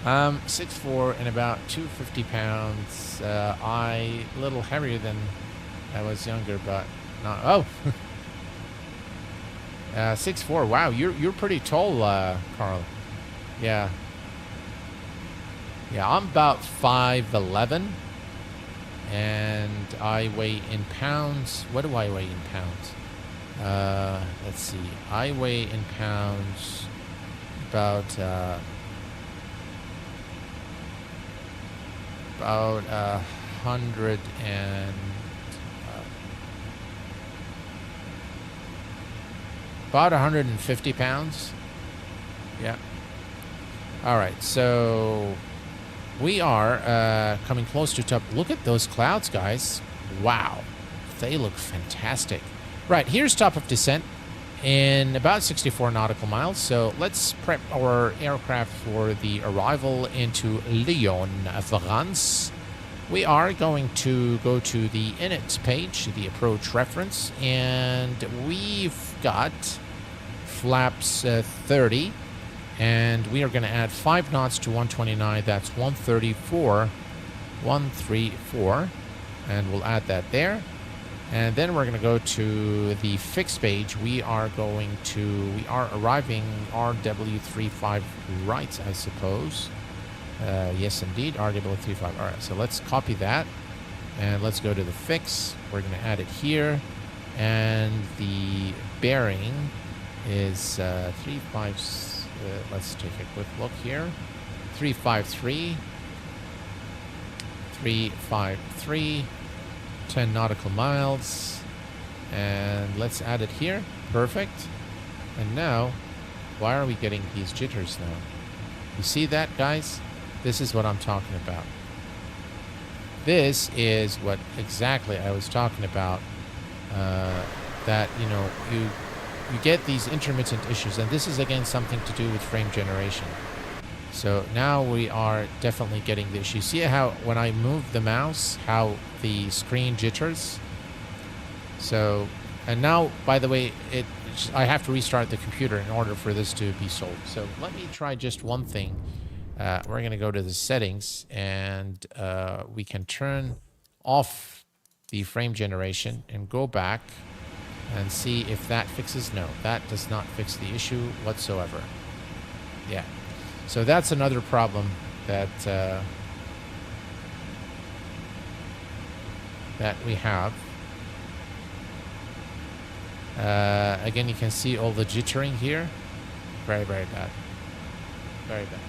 6'4" and about 250 pounds. A little heavier than I was younger, but not. Oh, 6'4". Wow, you're pretty tall, Carl. Yeah. Yeah, I'm about 5'11", and I weigh in pounds. What do I weigh in pounds? Let's see. I weigh in pounds about 100 and about 150 pounds. Yeah. All right, so we are coming close to top. Look at those clouds, guys. Wow, they look fantastic. Right, here's top of descent in about 64 nautical miles. So let's prep our aircraft for the arrival into Lyon, France. We are going to go to the init page, the approach reference, and we've got flaps 30, and we are going to add 5 knots to 129. That's 134, and we'll add that there. And then we're going to go to the fixed page. We are arriving RW35 right, I suppose. Yes, indeed, RW35. All right, so let's copy that. And let's go to the fix. We're going to add it here. And the bearing is 35. Let's take a quick look here. 353. 353. 10 nautical miles, and let's add it here. Perfect. And now, why are we getting these jitters now? You see that, guys? This is what I'm talking about. This is what exactly I was talking about. That you get these intermittent issues, and this is again something to do with frame generation. So now we are definitely getting the issue. See how when I move the mouse, how the screen jitters? So, and now, by the way, I have to restart the computer in order for this to be sold. So let me try just one thing. We're going to go to the settings, and we can turn off the frame generation and go back and see if that fixes. No, that does not fix the issue whatsoever. Yeah. So that's another problem that we have. Again, you can see all the jittering here. Very, very bad. Very bad.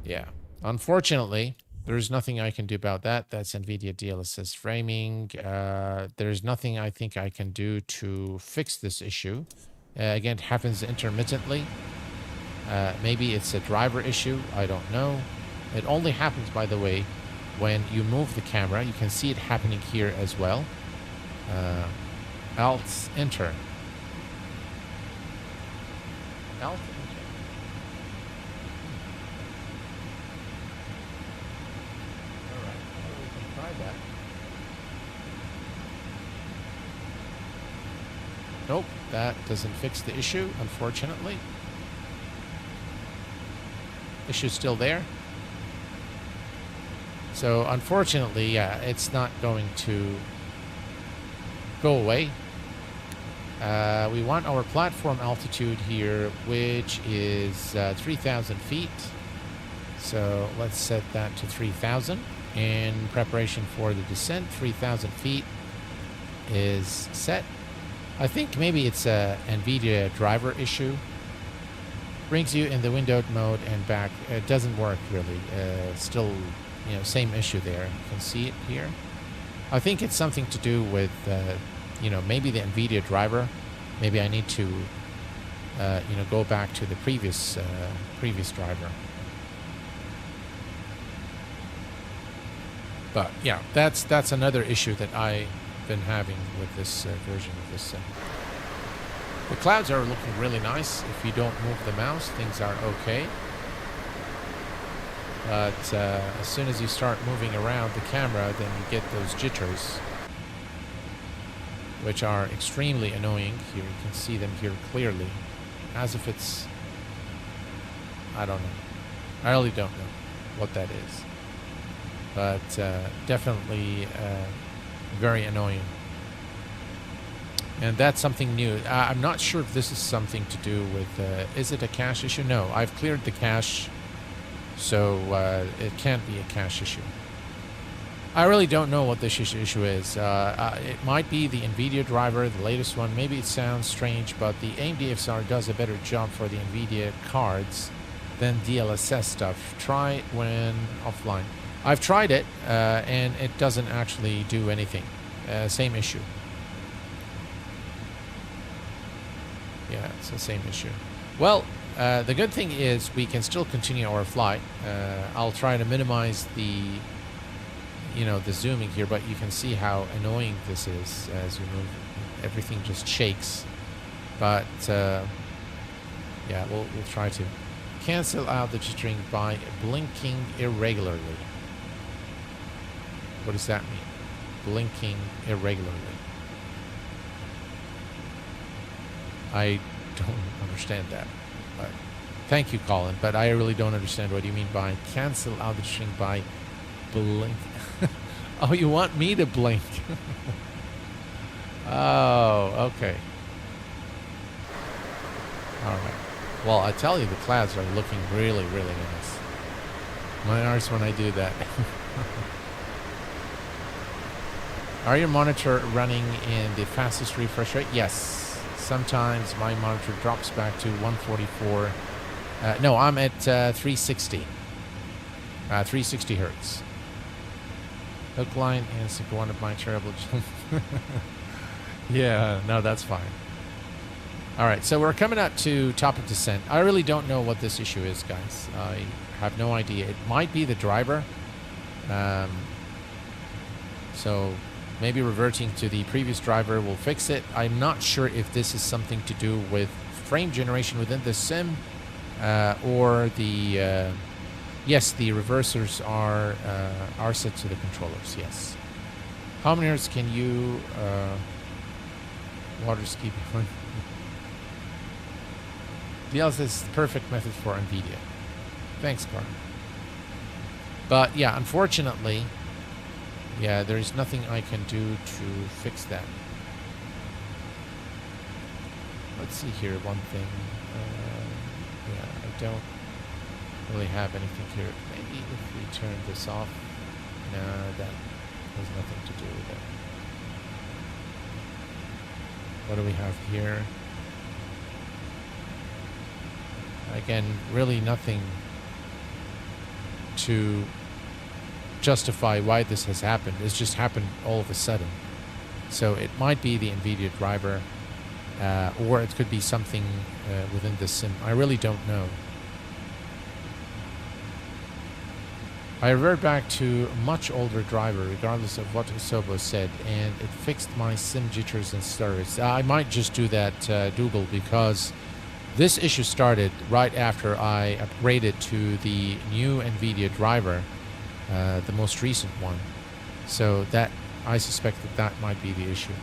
Yeah. Unfortunately, there's nothing I can do about that. That's NVIDIA DLSS framing. There's nothing I think I can do to fix this issue. Again, it happens intermittently. Maybe it's a driver issue. I don't know. It only happens, by the way, when you move the camera. You can see it happening here as well. Alt enter. Alt enter. All right. Well, we can try that. Nope, that doesn't fix the issue, unfortunately. issue still there. So unfortunately, yeah, it's not going to go away. We want our platform altitude here, which is 3,000 feet. So let's set that to 3,000. In preparation for the descent, 3,000 feet is set. I think maybe it's a NVIDIA driver issue. Brings you in the windowed mode and back. It doesn't work really. Still, you know, same issue there. You can see it here. I think it's something to do with, you know, maybe the NVIDIA driver. Maybe I need to, you know, go back to the previous driver. But yeah, that's another issue that I've been having with this version of this sim. The clouds are looking really nice. If you don't move the mouse, things are okay. But as soon as you start moving around the camera, then you get those jitters, which are extremely annoying. Here you can see them here clearly, as if it's, I don't know. I really don't know what that is. But definitely very annoying. And that's something new. I'm not sure if this is something to do with, is it a cache issue? No, I've cleared the cache, so it can't be a cache issue. I really don't know what this issue is. It might be the NVIDIA driver, the latest one. Maybe it sounds strange, but the AIM DFSR does a better job for the NVIDIA cards than DLSS stuff. Try it when offline. I've tried it, and it doesn't actually do anything. Same issue. Yeah, it's the same issue. Well, the good thing is we can still continue our flight. I'll try to minimize the, you know, the zooming here, but you can see how annoying this is as you move. Everything just shakes. But yeah, we'll try to cancel out the jittering by blinking irregularly. What does that mean? Blinking irregularly. I don't understand that. But thank you, Colin, but I really don't understand what you mean by cancel out the jittering by blink. Oh, you want me to blink? Oh, okay. All right. Well, I tell you, the clouds are looking really, really nice. My arse when I do that. Are your monitor running in the fastest refresh rate? Yes. Sometimes my monitor drops back to 144. No, I'm at 360. 360 hertz. Hook line and sync one of my terrible. Yeah, no, that's fine. All right, so we're coming up to top of descent. I really don't know what this issue is, guys. I have no idea. It might be the driver. So maybe reverting to the previous driver will fix it. I'm not sure if this is something to do with frame generation within the sim or the... yes, the reversers are set to the controllers, yes. How many hertz can you water ski before? DLSS is the perfect method for NVIDIA. Thanks, Carl. But yeah, unfortunately, yeah, there is nothing I can do to fix that. Let's see here, one thing. Yeah, I don't really have anything here. Maybe if we turn this off. No, that has nothing to do with it. What do we have here? Again, really nothing to justify why this has happened. It's just happened all of a sudden. So it might be the NVIDIA driver, or it could be something within the sim. I really don't know. I revert back to a much older driver, regardless of what Isobo said, and it fixed my sim jitters and stutters. I might just do that, Dougal, because this issue started right after I upgraded to the new NVIDIA driver, the most recent one. So that, I suspect that might be the issue.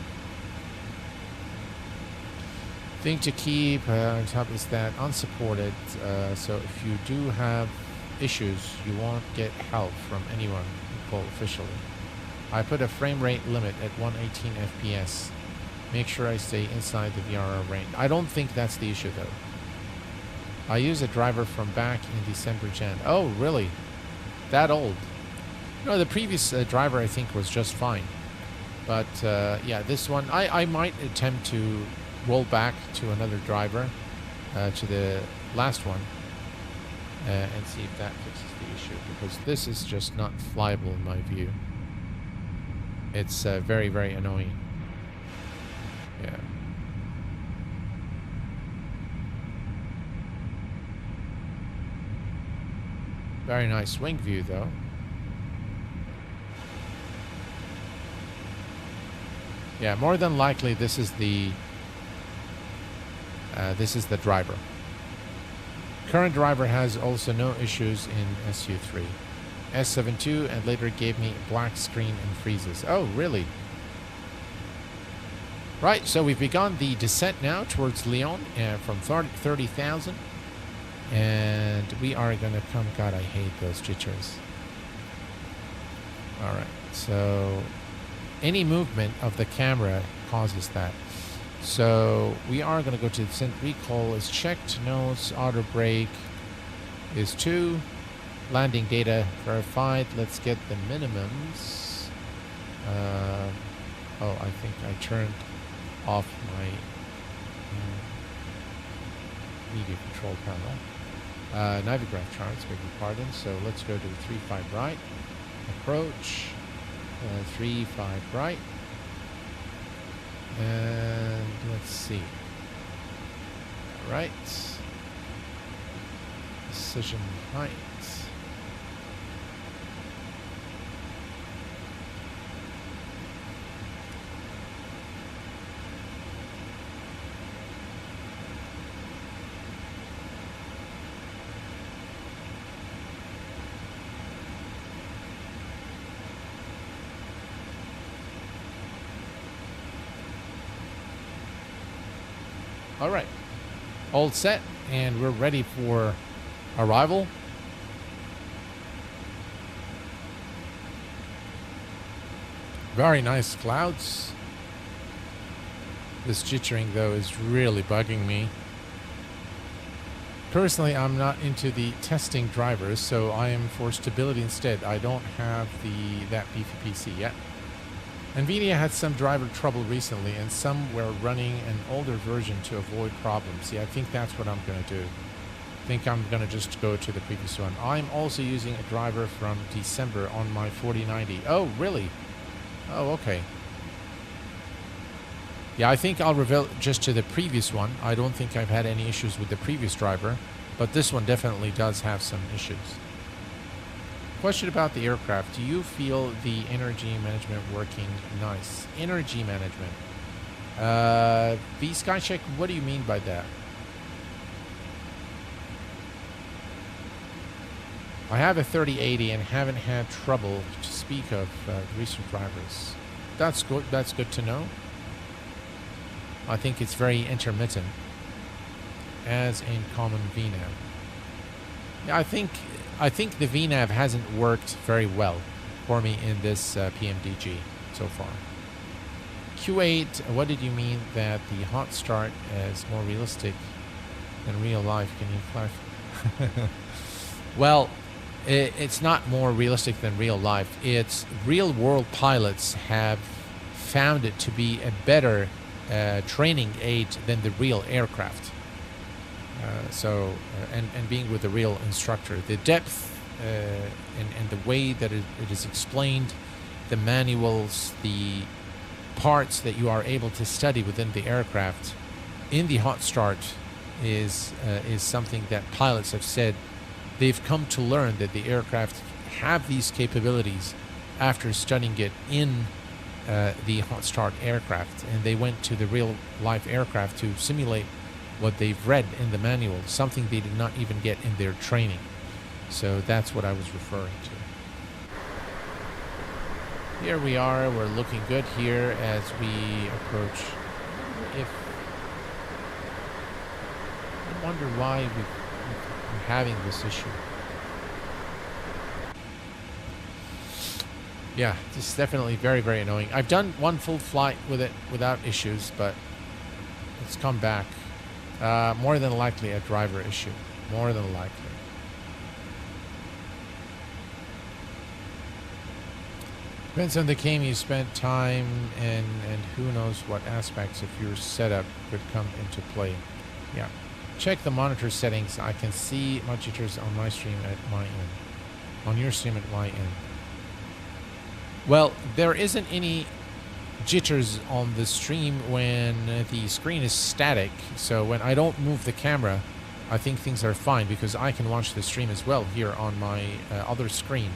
Thing to keep on top is that unsupported. So if you do have issues, you won't get help from anyone you call officially. I put a frame rate limit at 118 FPS. Make sure I stay inside the VRR range. I don't think that's the issue though. I use a driver from back in December Jan. Oh, really? That old? No, the previous driver I think was just fine. But yeah, this one, I might attempt to roll back to another driver, to the last one, and see if that fixes the issue, because this is just not flyable in my view. It's very, very annoying. Yeah. Very nice wing view though. Yeah, more than likely this is the driver. Current driver has also no issues in SU3. S72 and later gave me a black screen and freezes. Oh, really? Right, so we've begun the descent now towards Lyon from 30,000. And we are going to come... God, I hate those jitters. Alright, so any movement of the camera causes that. So we are going to go to descent. Recall is checked. Notes. Auto brake is 2. Landing data verified. Let's get the minimums. Oh, I think I turned off my media control panel. Navigraph charts, beg your pardon. So let's go to 3-5 right. Approach. 3-5 right. And let's see. All right. Precision height. All right, all set, and we're ready for arrival. Very nice clouds. This jittering though is really bugging me. Personally, I'm not into the testing drivers, so I am for stability instead. I don't have that beefy PC yet. NVIDIA had some driver trouble recently, and some were running an older version to avoid problems. Yeah, I think that's what I'm going to do. I think I'm going to just go to the previous one. I'm also using a driver from December on my 4090. Oh, really? Oh, okay. Yeah, I think I'll revert just to the previous one. I don't think I've had any issues with the previous driver, but this one definitely does have some issues. Question about the aircraft. Do you feel the energy management working nice? Energy management. VSkycheck, what do you mean by that? I have a 3080 and haven't had trouble to speak of recent drivers. That's good. That's good to know. I think it's very intermittent, as in common VNAV. Yeah, I think the VNAV hasn't worked very well for me in this PMDG so far. Q8, what did you mean that the hot start is more realistic than real life? Can you clarify? Well, it's not more realistic than real life. It's real world pilots have found it to be a better training aid than the real aircraft. And being with a real instructor, the depth and the way that it is explained, the manuals, the parts that you are able to study within the aircraft in the hot start is something that pilots have said they've come to learn, that the aircraft have these capabilities after studying it in the hot start aircraft, and they went to the real life aircraft to simulate what they've read in the manual, something they did not even get in their training. So that's what I was referring to. Here we are, we're looking good here as we approach. I wonder why we're having this issue. Yeah, this is definitely very, very annoying. I've done one full flight with it without issues, but it's come back. More than likely a driver issue. More than likely. Depends on the game you spent time in, and who knows what aspects of your setup could come into play. Yeah. Check the monitor settings. I can see my jitters on my stream at my end. On your stream at my end. Well, there isn't any jitters on the stream when the screen is static. So when I don't move the camera, I think things are fine because I can watch the stream as well here on my other screen.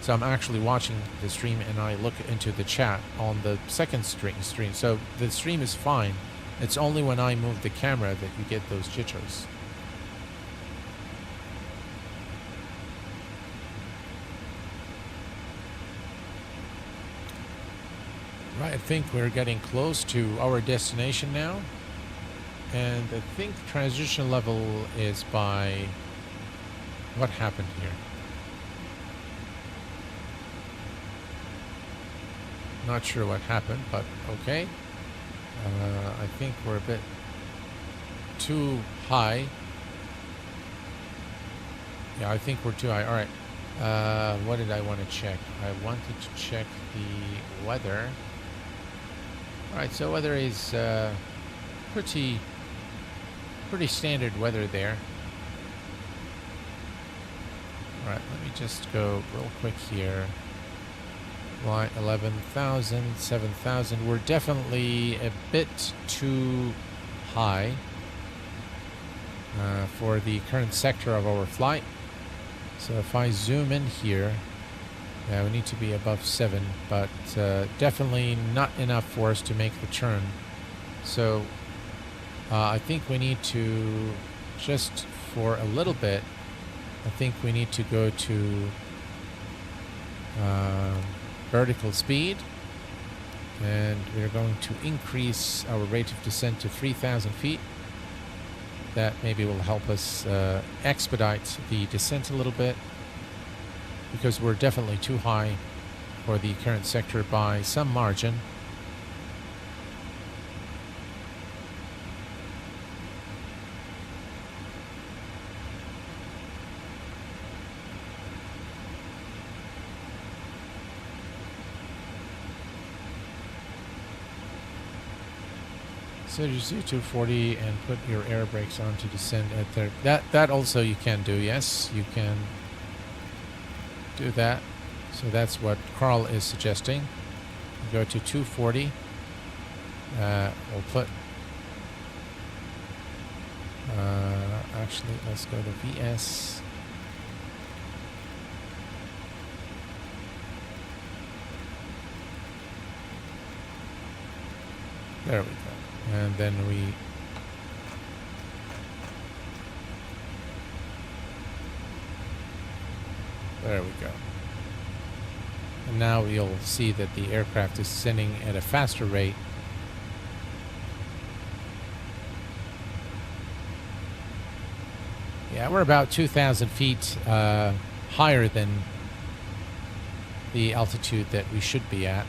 So I'm actually watching the stream and I look into the chat on the second stream. So the stream is fine. It's only when I move the camera that you get those jitters. Right, I think we're getting close to our destination now. And I think transition level is by... What happened here? Not sure what happened, but okay. I think we're a bit too high. Yeah, I think we're too high. All right. What did I want to check? I wanted to check the weather. All right, so weather is pretty standard weather there. All right, let me just go real quick here. Why 11,000, 7,000. We're definitely a bit too high for the current sector of our flight. So if I zoom in here, yeah, we need to be above 7, but definitely not enough for us to make the turn. So I think we need to, just for a little bit, I think we need to go to vertical speed, and we're going to increase our rate of descent to 3,000 feet. That maybe will help us expedite the descent a little bit, because we're definitely too high for the current sector by some margin. So just do 240 and put your air brakes on to descend at 30. That also you can do. Yes, you can do that. So that's what Carl is suggesting. Go to 240. We'll put. Actually, let's go to VS. There we go. And then we there we go. And now you'll see that the aircraft is descending at a faster rate. Yeah, we're about 2,000 feet higher than the altitude that we should be at.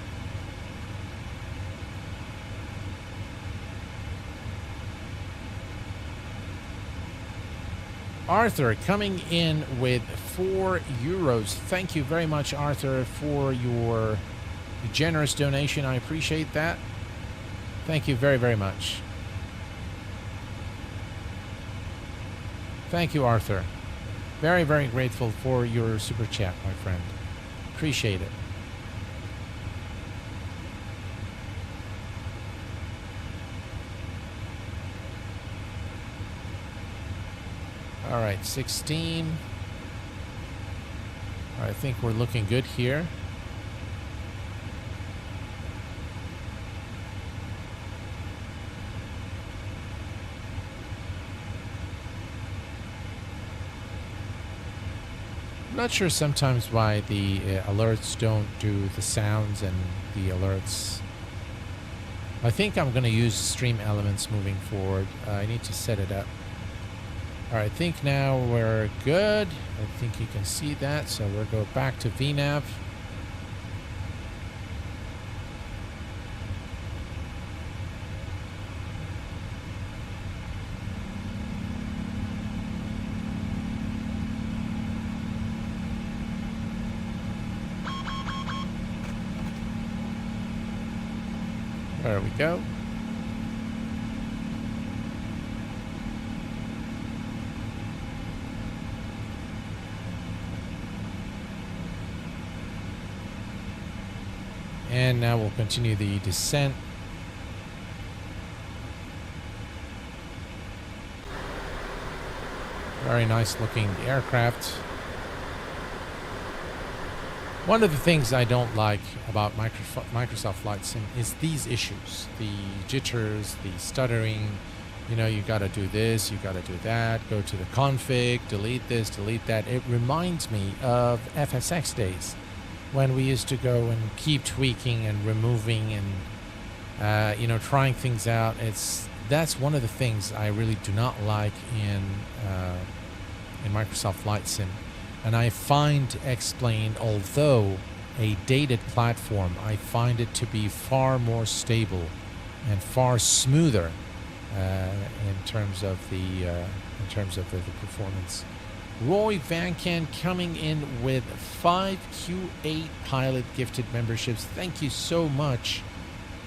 Arthur coming in with €4. Thank you very much, Arthur, for your generous donation. I appreciate that. Thank you very, very much. Thank you, Arthur. Very, very grateful for your super chat, my friend. Appreciate it. All right, 16. All right, I think we're looking good here. I'm not sure sometimes why the alerts don't do the sounds and the alerts. I think I'm going to use stream elements moving forward. I need to set it up. All right, I think now we're good. I think you can see that. So we'll go back to VNAV. There we go. And now we'll continue the descent. Very nice looking aircraft. One of the things I don't like about Microsoft Flight Sim is these issues. The jitters, the stuttering. You know, you gotta do this, you gotta do that, go to the config, delete this, delete that. It reminds me of FSX days when we used to go and keep tweaking and removing and, you know, trying things out. That's one of the things I really do not like in Microsoft Flight Sim. And I find X-Plane, although a dated platform, I find it to be far more stable and far smoother in terms of the performance. Roy Vancan coming in with 5 Q8 pilot gifted memberships. Thank you so much,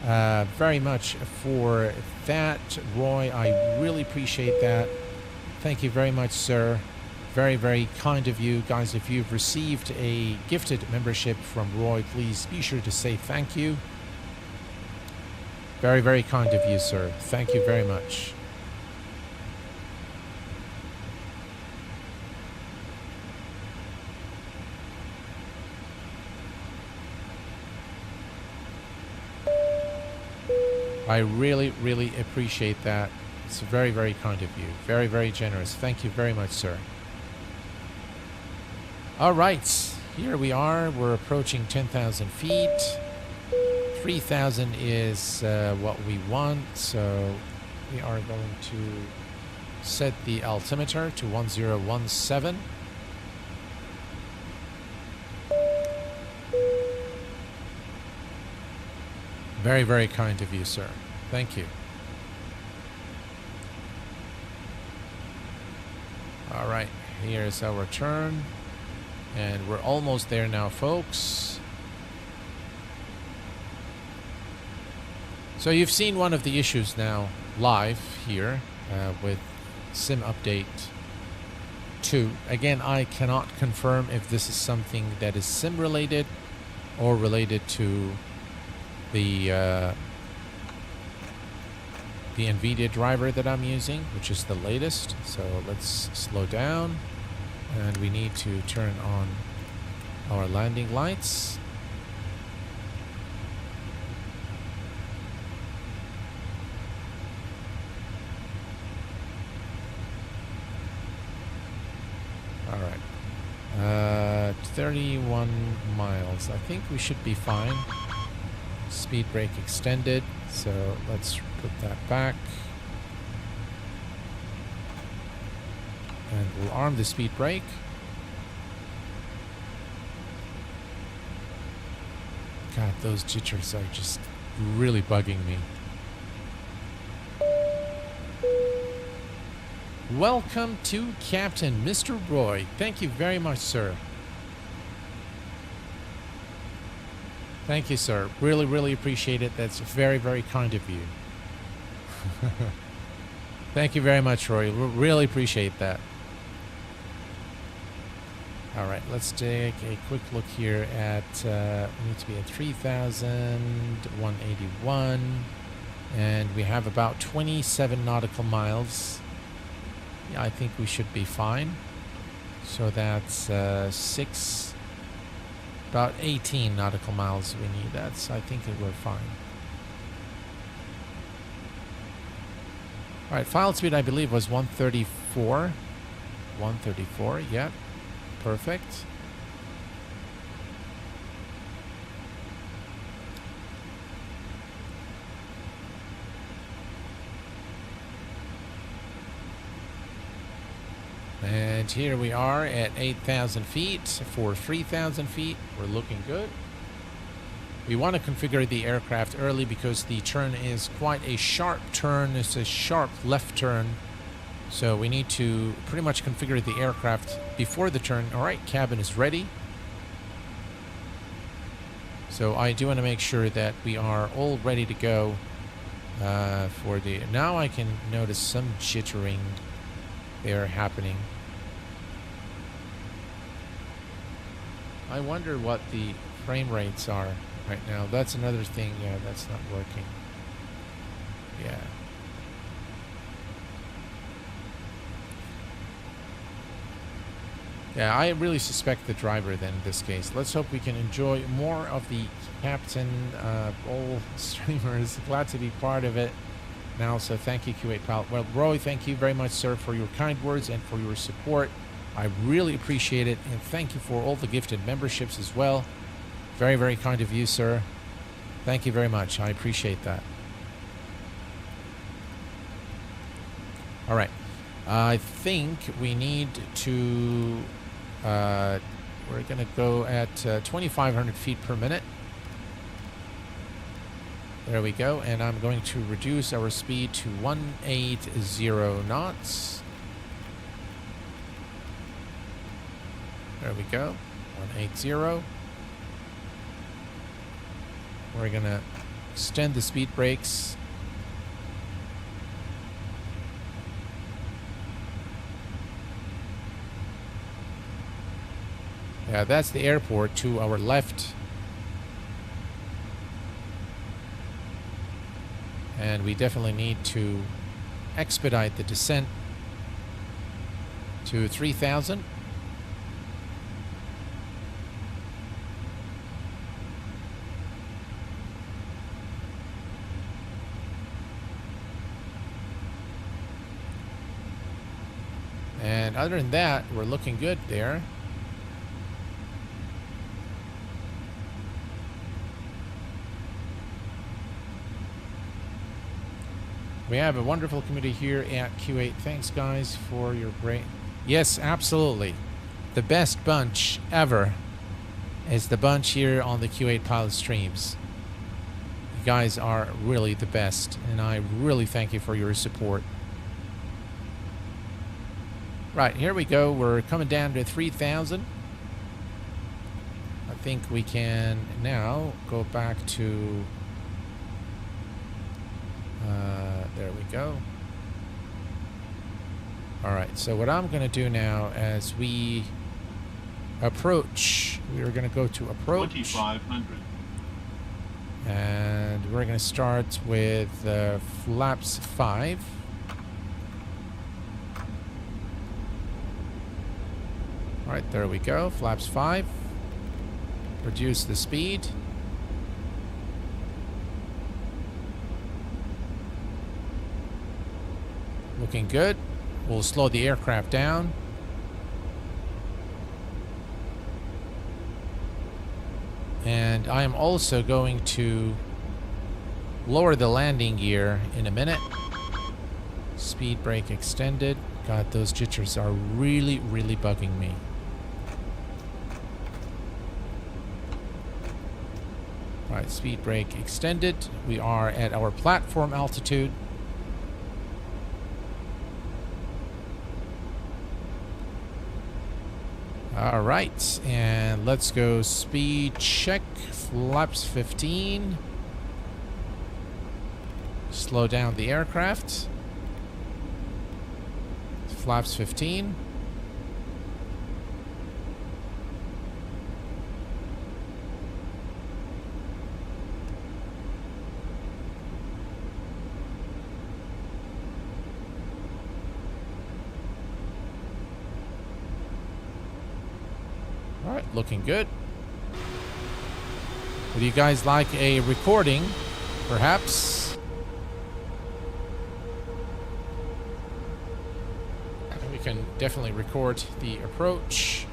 very much for that, Roy. I really appreciate that. Thank you very much, sir. Very, very kind of you. Guys, if you've received a gifted membership from Roy, please be sure to say thank you. Very, very kind of you, sir. Thank you very much. I really, really appreciate that. It's very, very kind of you. Very, very generous. Thank you very much, sir. All right, here we are. We're approaching 10,000 feet. 3,000 is what we want, so we are going to set the altimeter to 1017. Very, very kind of you, sir. Thank you. All right, here's our turn. And we're almost there now, folks. So you've seen one of the issues now live here with Sim Update 2. Again, I cannot confirm if this is something that is Sim related or related to the NVIDIA driver that I'm using, which is the latest. So let's slow down. And we need to turn on our landing lights. All right. 31 miles. I think we should be fine. Speed brake extended. So let's put that back. And we'll arm the speed brake. God, those jitters are just really bugging me. Welcome to Captain Mr. Roy. Thank you very much, sir. Thank you, sir. Really, really appreciate it. That's very, very kind of you. Thank you very much, Roy. Really appreciate that. All right, let's take a quick look here at, we need to be at 3,181, and we have about 27 nautical miles. Yeah, I think we should be fine. So that's about 18 nautical miles we need. I think that we're fine. All right, final speed I believe was 134. 134, yeah. Perfect. And here we are at 8,000 feet for 3,000 feet. We're looking good. We want to configure the aircraft early because the turn is quite a sharp turn. It's a sharp left turn. So we need to pretty much configure the aircraft before the turn. All right, cabin is ready. So I do want to make sure that we are all ready to go for the... Now I can notice some jittering there happening. I wonder what the frame rates are right now. That's another thing. Yeah, that's not working. Yeah. Yeah, I really suspect the driver then in this case. Let's hope we can enjoy more of the captain, all streamers. Glad to be part of it now, so thank you, Q8 Pal. Well, Roy, thank you very much, sir, for your kind words and for your support. I really appreciate it, and thank you for all the gifted memberships as well. Very, very kind of you, sir. Thank you very much. I appreciate that. All right. I think we need to... we're going to go at 2,500 feet per minute. There we go. And I'm going to reduce our speed to 180 knots. There we go. 180. We're going to extend the speed brakes. Yeah, that's the airport to our left. And we definitely need to expedite the descent to 3,000. And other than that, we're looking good there. We have a wonderful community here at Q8. Thanks, guys, for your great... Yes, absolutely. The best bunch ever is the bunch here on the Q8 Pilot streams. You guys are really the best, and I really thank you for your support. Right, here we go. We're coming down to 3,000. I think we can now go back to... there we go. Alright, so what I'm going to do now as we approach, we are going to go to approach. 2,500. And we're going to start with flaps 5. Alright, there we go. Flaps 5. Reduce the speed. Looking good. We'll slow the aircraft down. And I am also going to lower the landing gear in a minute. Speed brake extended. God, those jitters are really, really bugging me. Alright, speed brake extended. We are at our platform altitude. All right, and let's go speed check, flaps 15. Slow down the aircraft. Flaps 15. Alright, looking good. Would you guys like a recording, perhaps? We can definitely record the approach.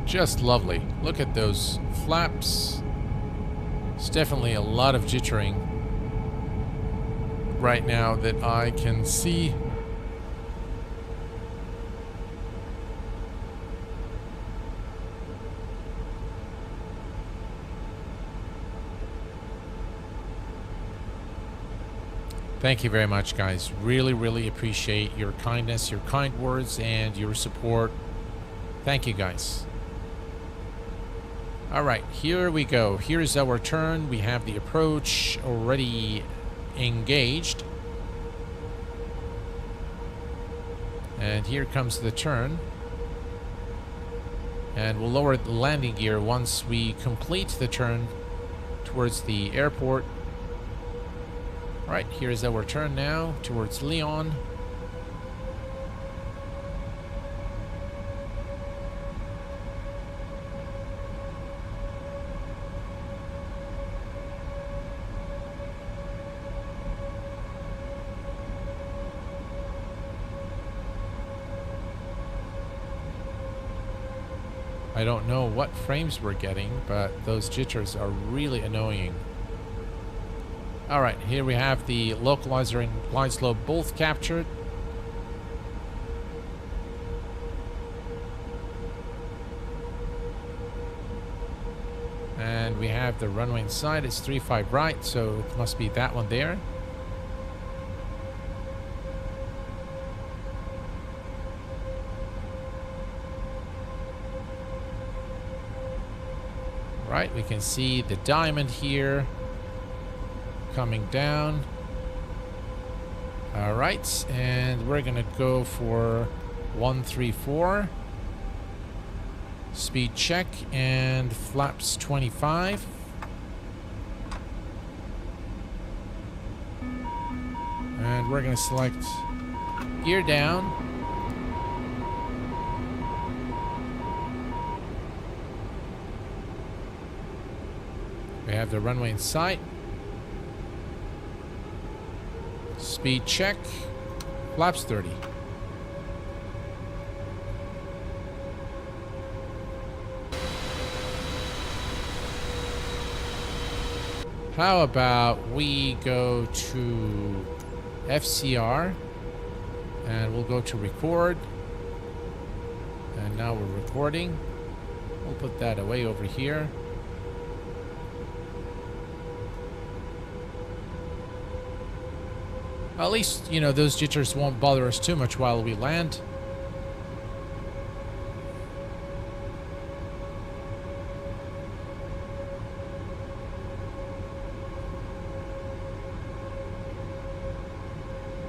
Just lovely. Look at those flaps. It's definitely a lot of jittering right now that I can see. Thank you very much, guys. Really, really appreciate your kindness, your kind words, and your support. Thank you, guys. All right, here we go. Here's our turn. We have the approach already engaged. And here comes the turn. And we'll lower the landing gear once we complete the turn towards the airport. All right, here's our turn now towards Lyon. I don't know what frames we're getting, but those jitters are really annoying. All right, here we have the localizer and glide slope both captured. And we have the runway inside. It's 35 right, so it must be that one there. Right, we can see the diamond here coming down. All right, and we're gonna go for 134. Speed check and flaps 25. And we're gonna select gear down. We have the runway in sight. Speed check. Flaps 30. How about we go to FCR and we'll go to record. And now we're recording. We'll put that away over here. At least, you know, those jitters won't bother us too much while we land.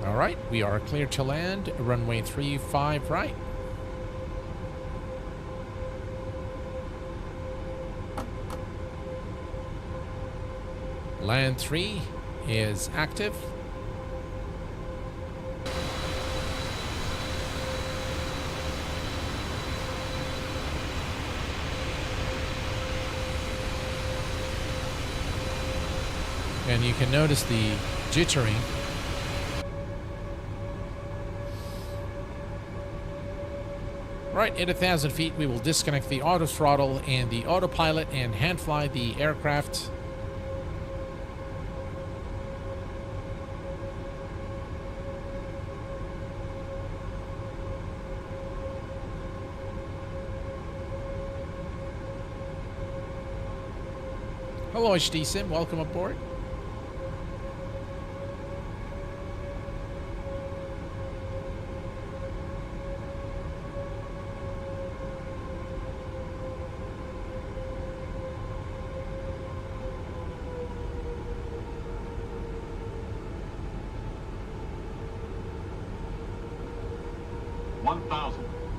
All right, we are clear to land. Runway 35 right. Land 3 is active. And you can notice the jittering. Right, at 1,000 feet, we will disconnect the auto throttle and the autopilot and hand fly the aircraft. Hello, HD Sim, welcome aboard.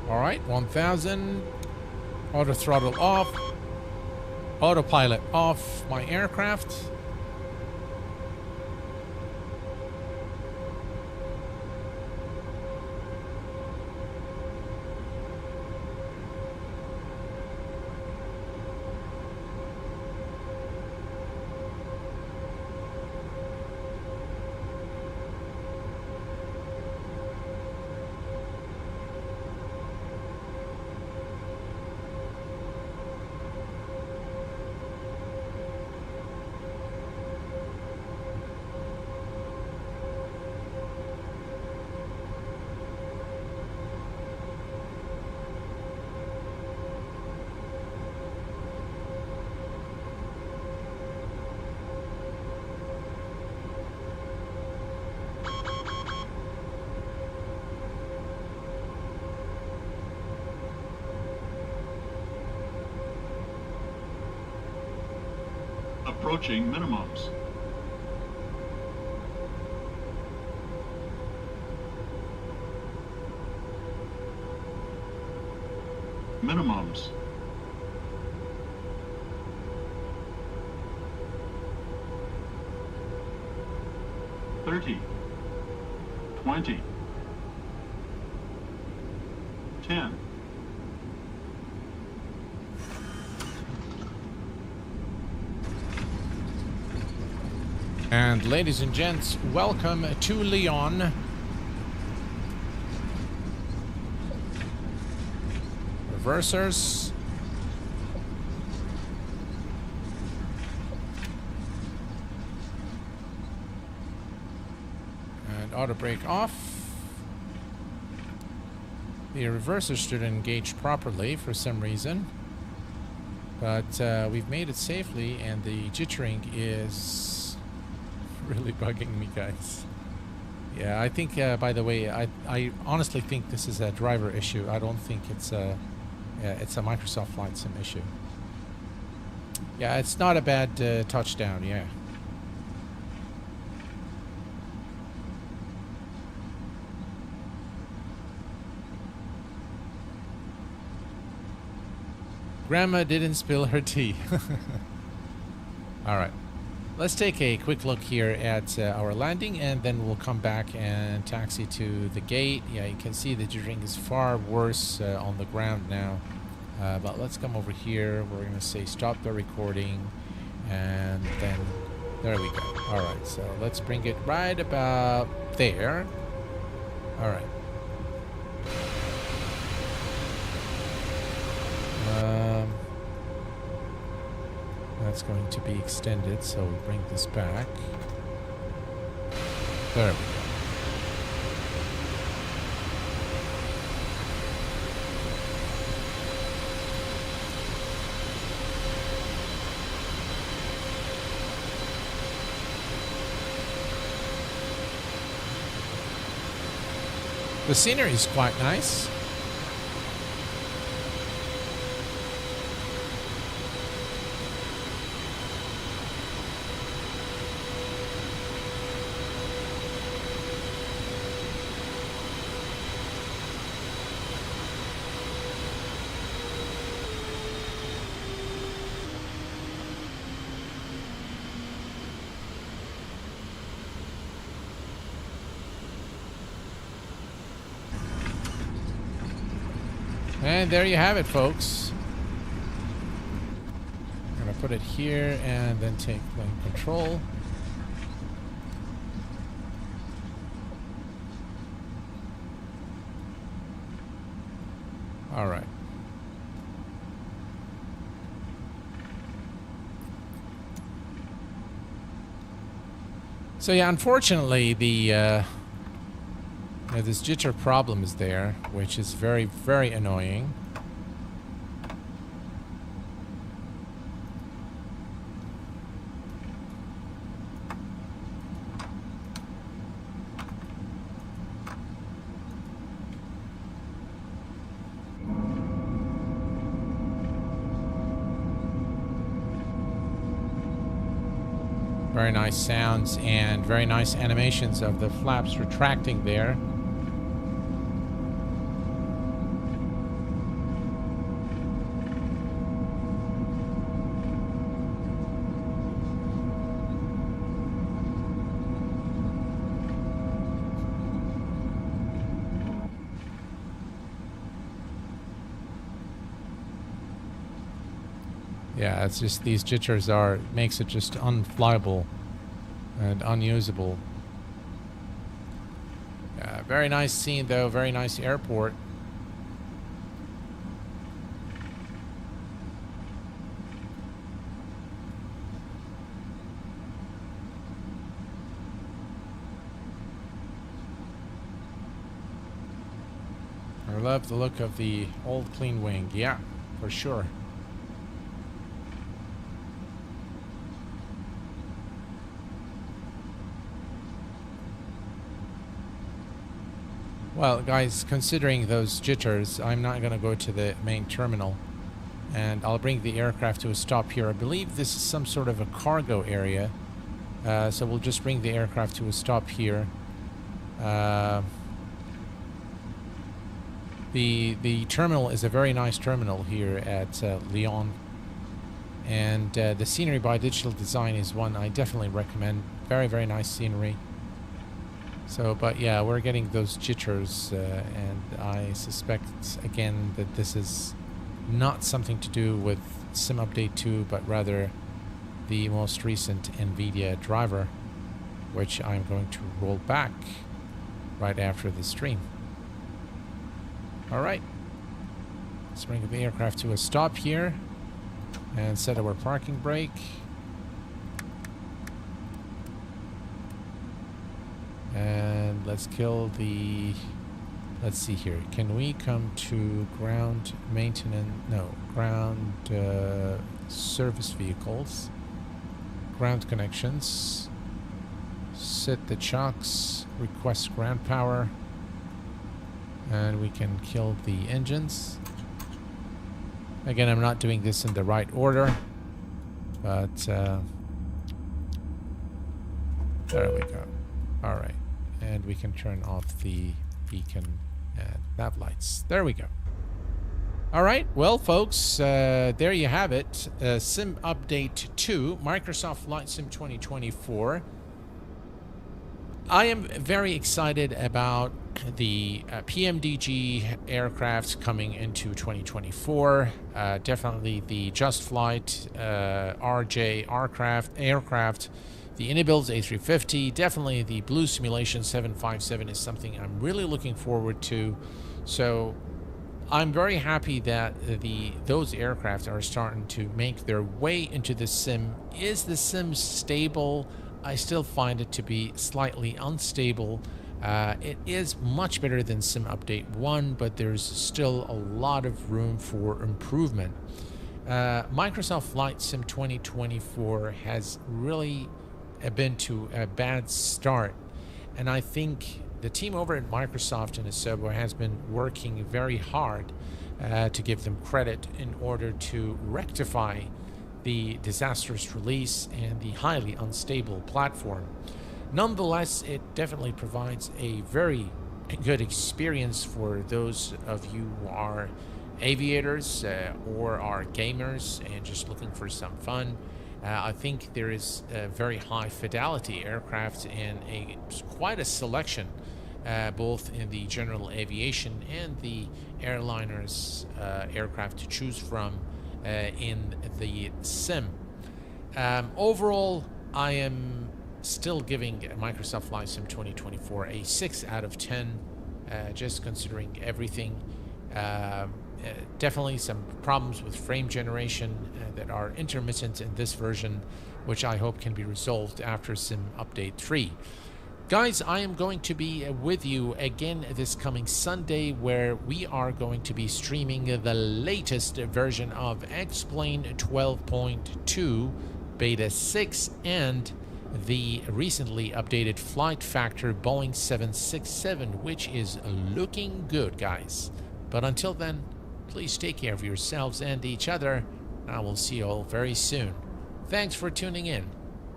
All right, 1,000. Auto throttle off. Autopilot off my aircraft. Approaching minimums. Minimums. $30, $20, $10. And ladies and gents, welcome to Lyon. Reversers. And auto brake off. The reversers should engage properly for some reason. But we've made it safely, and the jittering is really bugging me, guys. Yeah, I think, by the way, I honestly think this is a driver issue. I don't think it's a Microsoft Flight Sim issue. Yeah, it's not a bad touchdown, yeah. Grandma didn't spill her tea. All right. Let's take a quick look here at our landing, and then we'll come back and taxi to the gate. Yeah, you can see the jittering is far worse on the ground now. But let's come over here. We're going to say stop the recording, and then there we go. All right, so let's bring it right about there. All right. That's going to be extended, so we bring this back. There we go. The scenery is quite nice. And there you have it, folks. I'm gonna put it here and then take plane control. All right. So yeah, unfortunately, this jitter problem is there, which is very, very annoying. Very nice sounds and very nice animations of the flaps retracting there. Yeah, it's just these jitters makes it just unflyable and unusable. Yeah, very nice scene though, very nice airport. I love the look of the old clean wing, yeah, for sure. Well, guys, considering those jitters, I'm not going to go to the main terminal. And I'll bring the aircraft to a stop here. I believe this is some sort of a cargo area. So we'll just bring the aircraft to a stop here. The terminal is a very nice terminal here at Lyon. And the scenery by Digital Design is one I definitely recommend. Very, very nice scenery. So, but yeah, we're getting those jitters, and I suspect, again, that this is not something to do with Sim Update 2, but rather the most recent NVIDIA driver, which I'm going to roll back right after the stream. All right. Let's bring the aircraft to a stop here and set our parking brake. And let's kill the... Let's see here. Can we come to ground maintenance? No, ground service vehicles. Ground connections. Set the chocks. Request ground power. And we can kill the engines. Again, I'm not doing this in the right order. But there we go. Alright. And we can turn off the beacon and nav lights. There we go. All right, well, folks, there you have it. Sim Update 2, Microsoft Flight Sim 2024. I am very excited about the PMDG aircraft coming into 2024. Definitely the Just Flight RJ aircraft. The Inibuilds A350, definitely the Blue Simulation 757 is something I'm really looking forward to. So I'm very happy that those aircraft are starting to make their way into the sim. Is the sim stable? I still find it to be slightly unstable. It is much better than Sim Update 1, but there's still a lot of room for improvement. Microsoft Flight Sim 2024 has really been to a bad start, and I think the team over at Microsoft and Asobo has been working very hard to give them credit in order to rectify the disastrous release and the highly unstable platform. Nonetheless, it definitely provides a very good experience for those of you who are aviators or are gamers and just looking for some fun. I think there is a very high fidelity aircraft and quite a selection both in the general aviation and the airliners aircraft to choose from in the sim. Overall, I am still giving Microsoft Flight Sim 2024 a 6 out of 10, just considering everything. Definitely some problems with frame generation that are intermittent in this version, which I hope can be resolved after Sim Update 3. Guys, I am going to be with you again this coming Sunday, where we are going to be streaming the latest version of X-Plane 12.2 Beta 6 and the recently updated flight factor Boeing 767, which is looking good, guys. But until then, please take care of yourselves and each other. I will see you all very soon. Thanks for tuning in,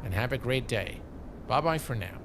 and have a great day. Bye-bye for now.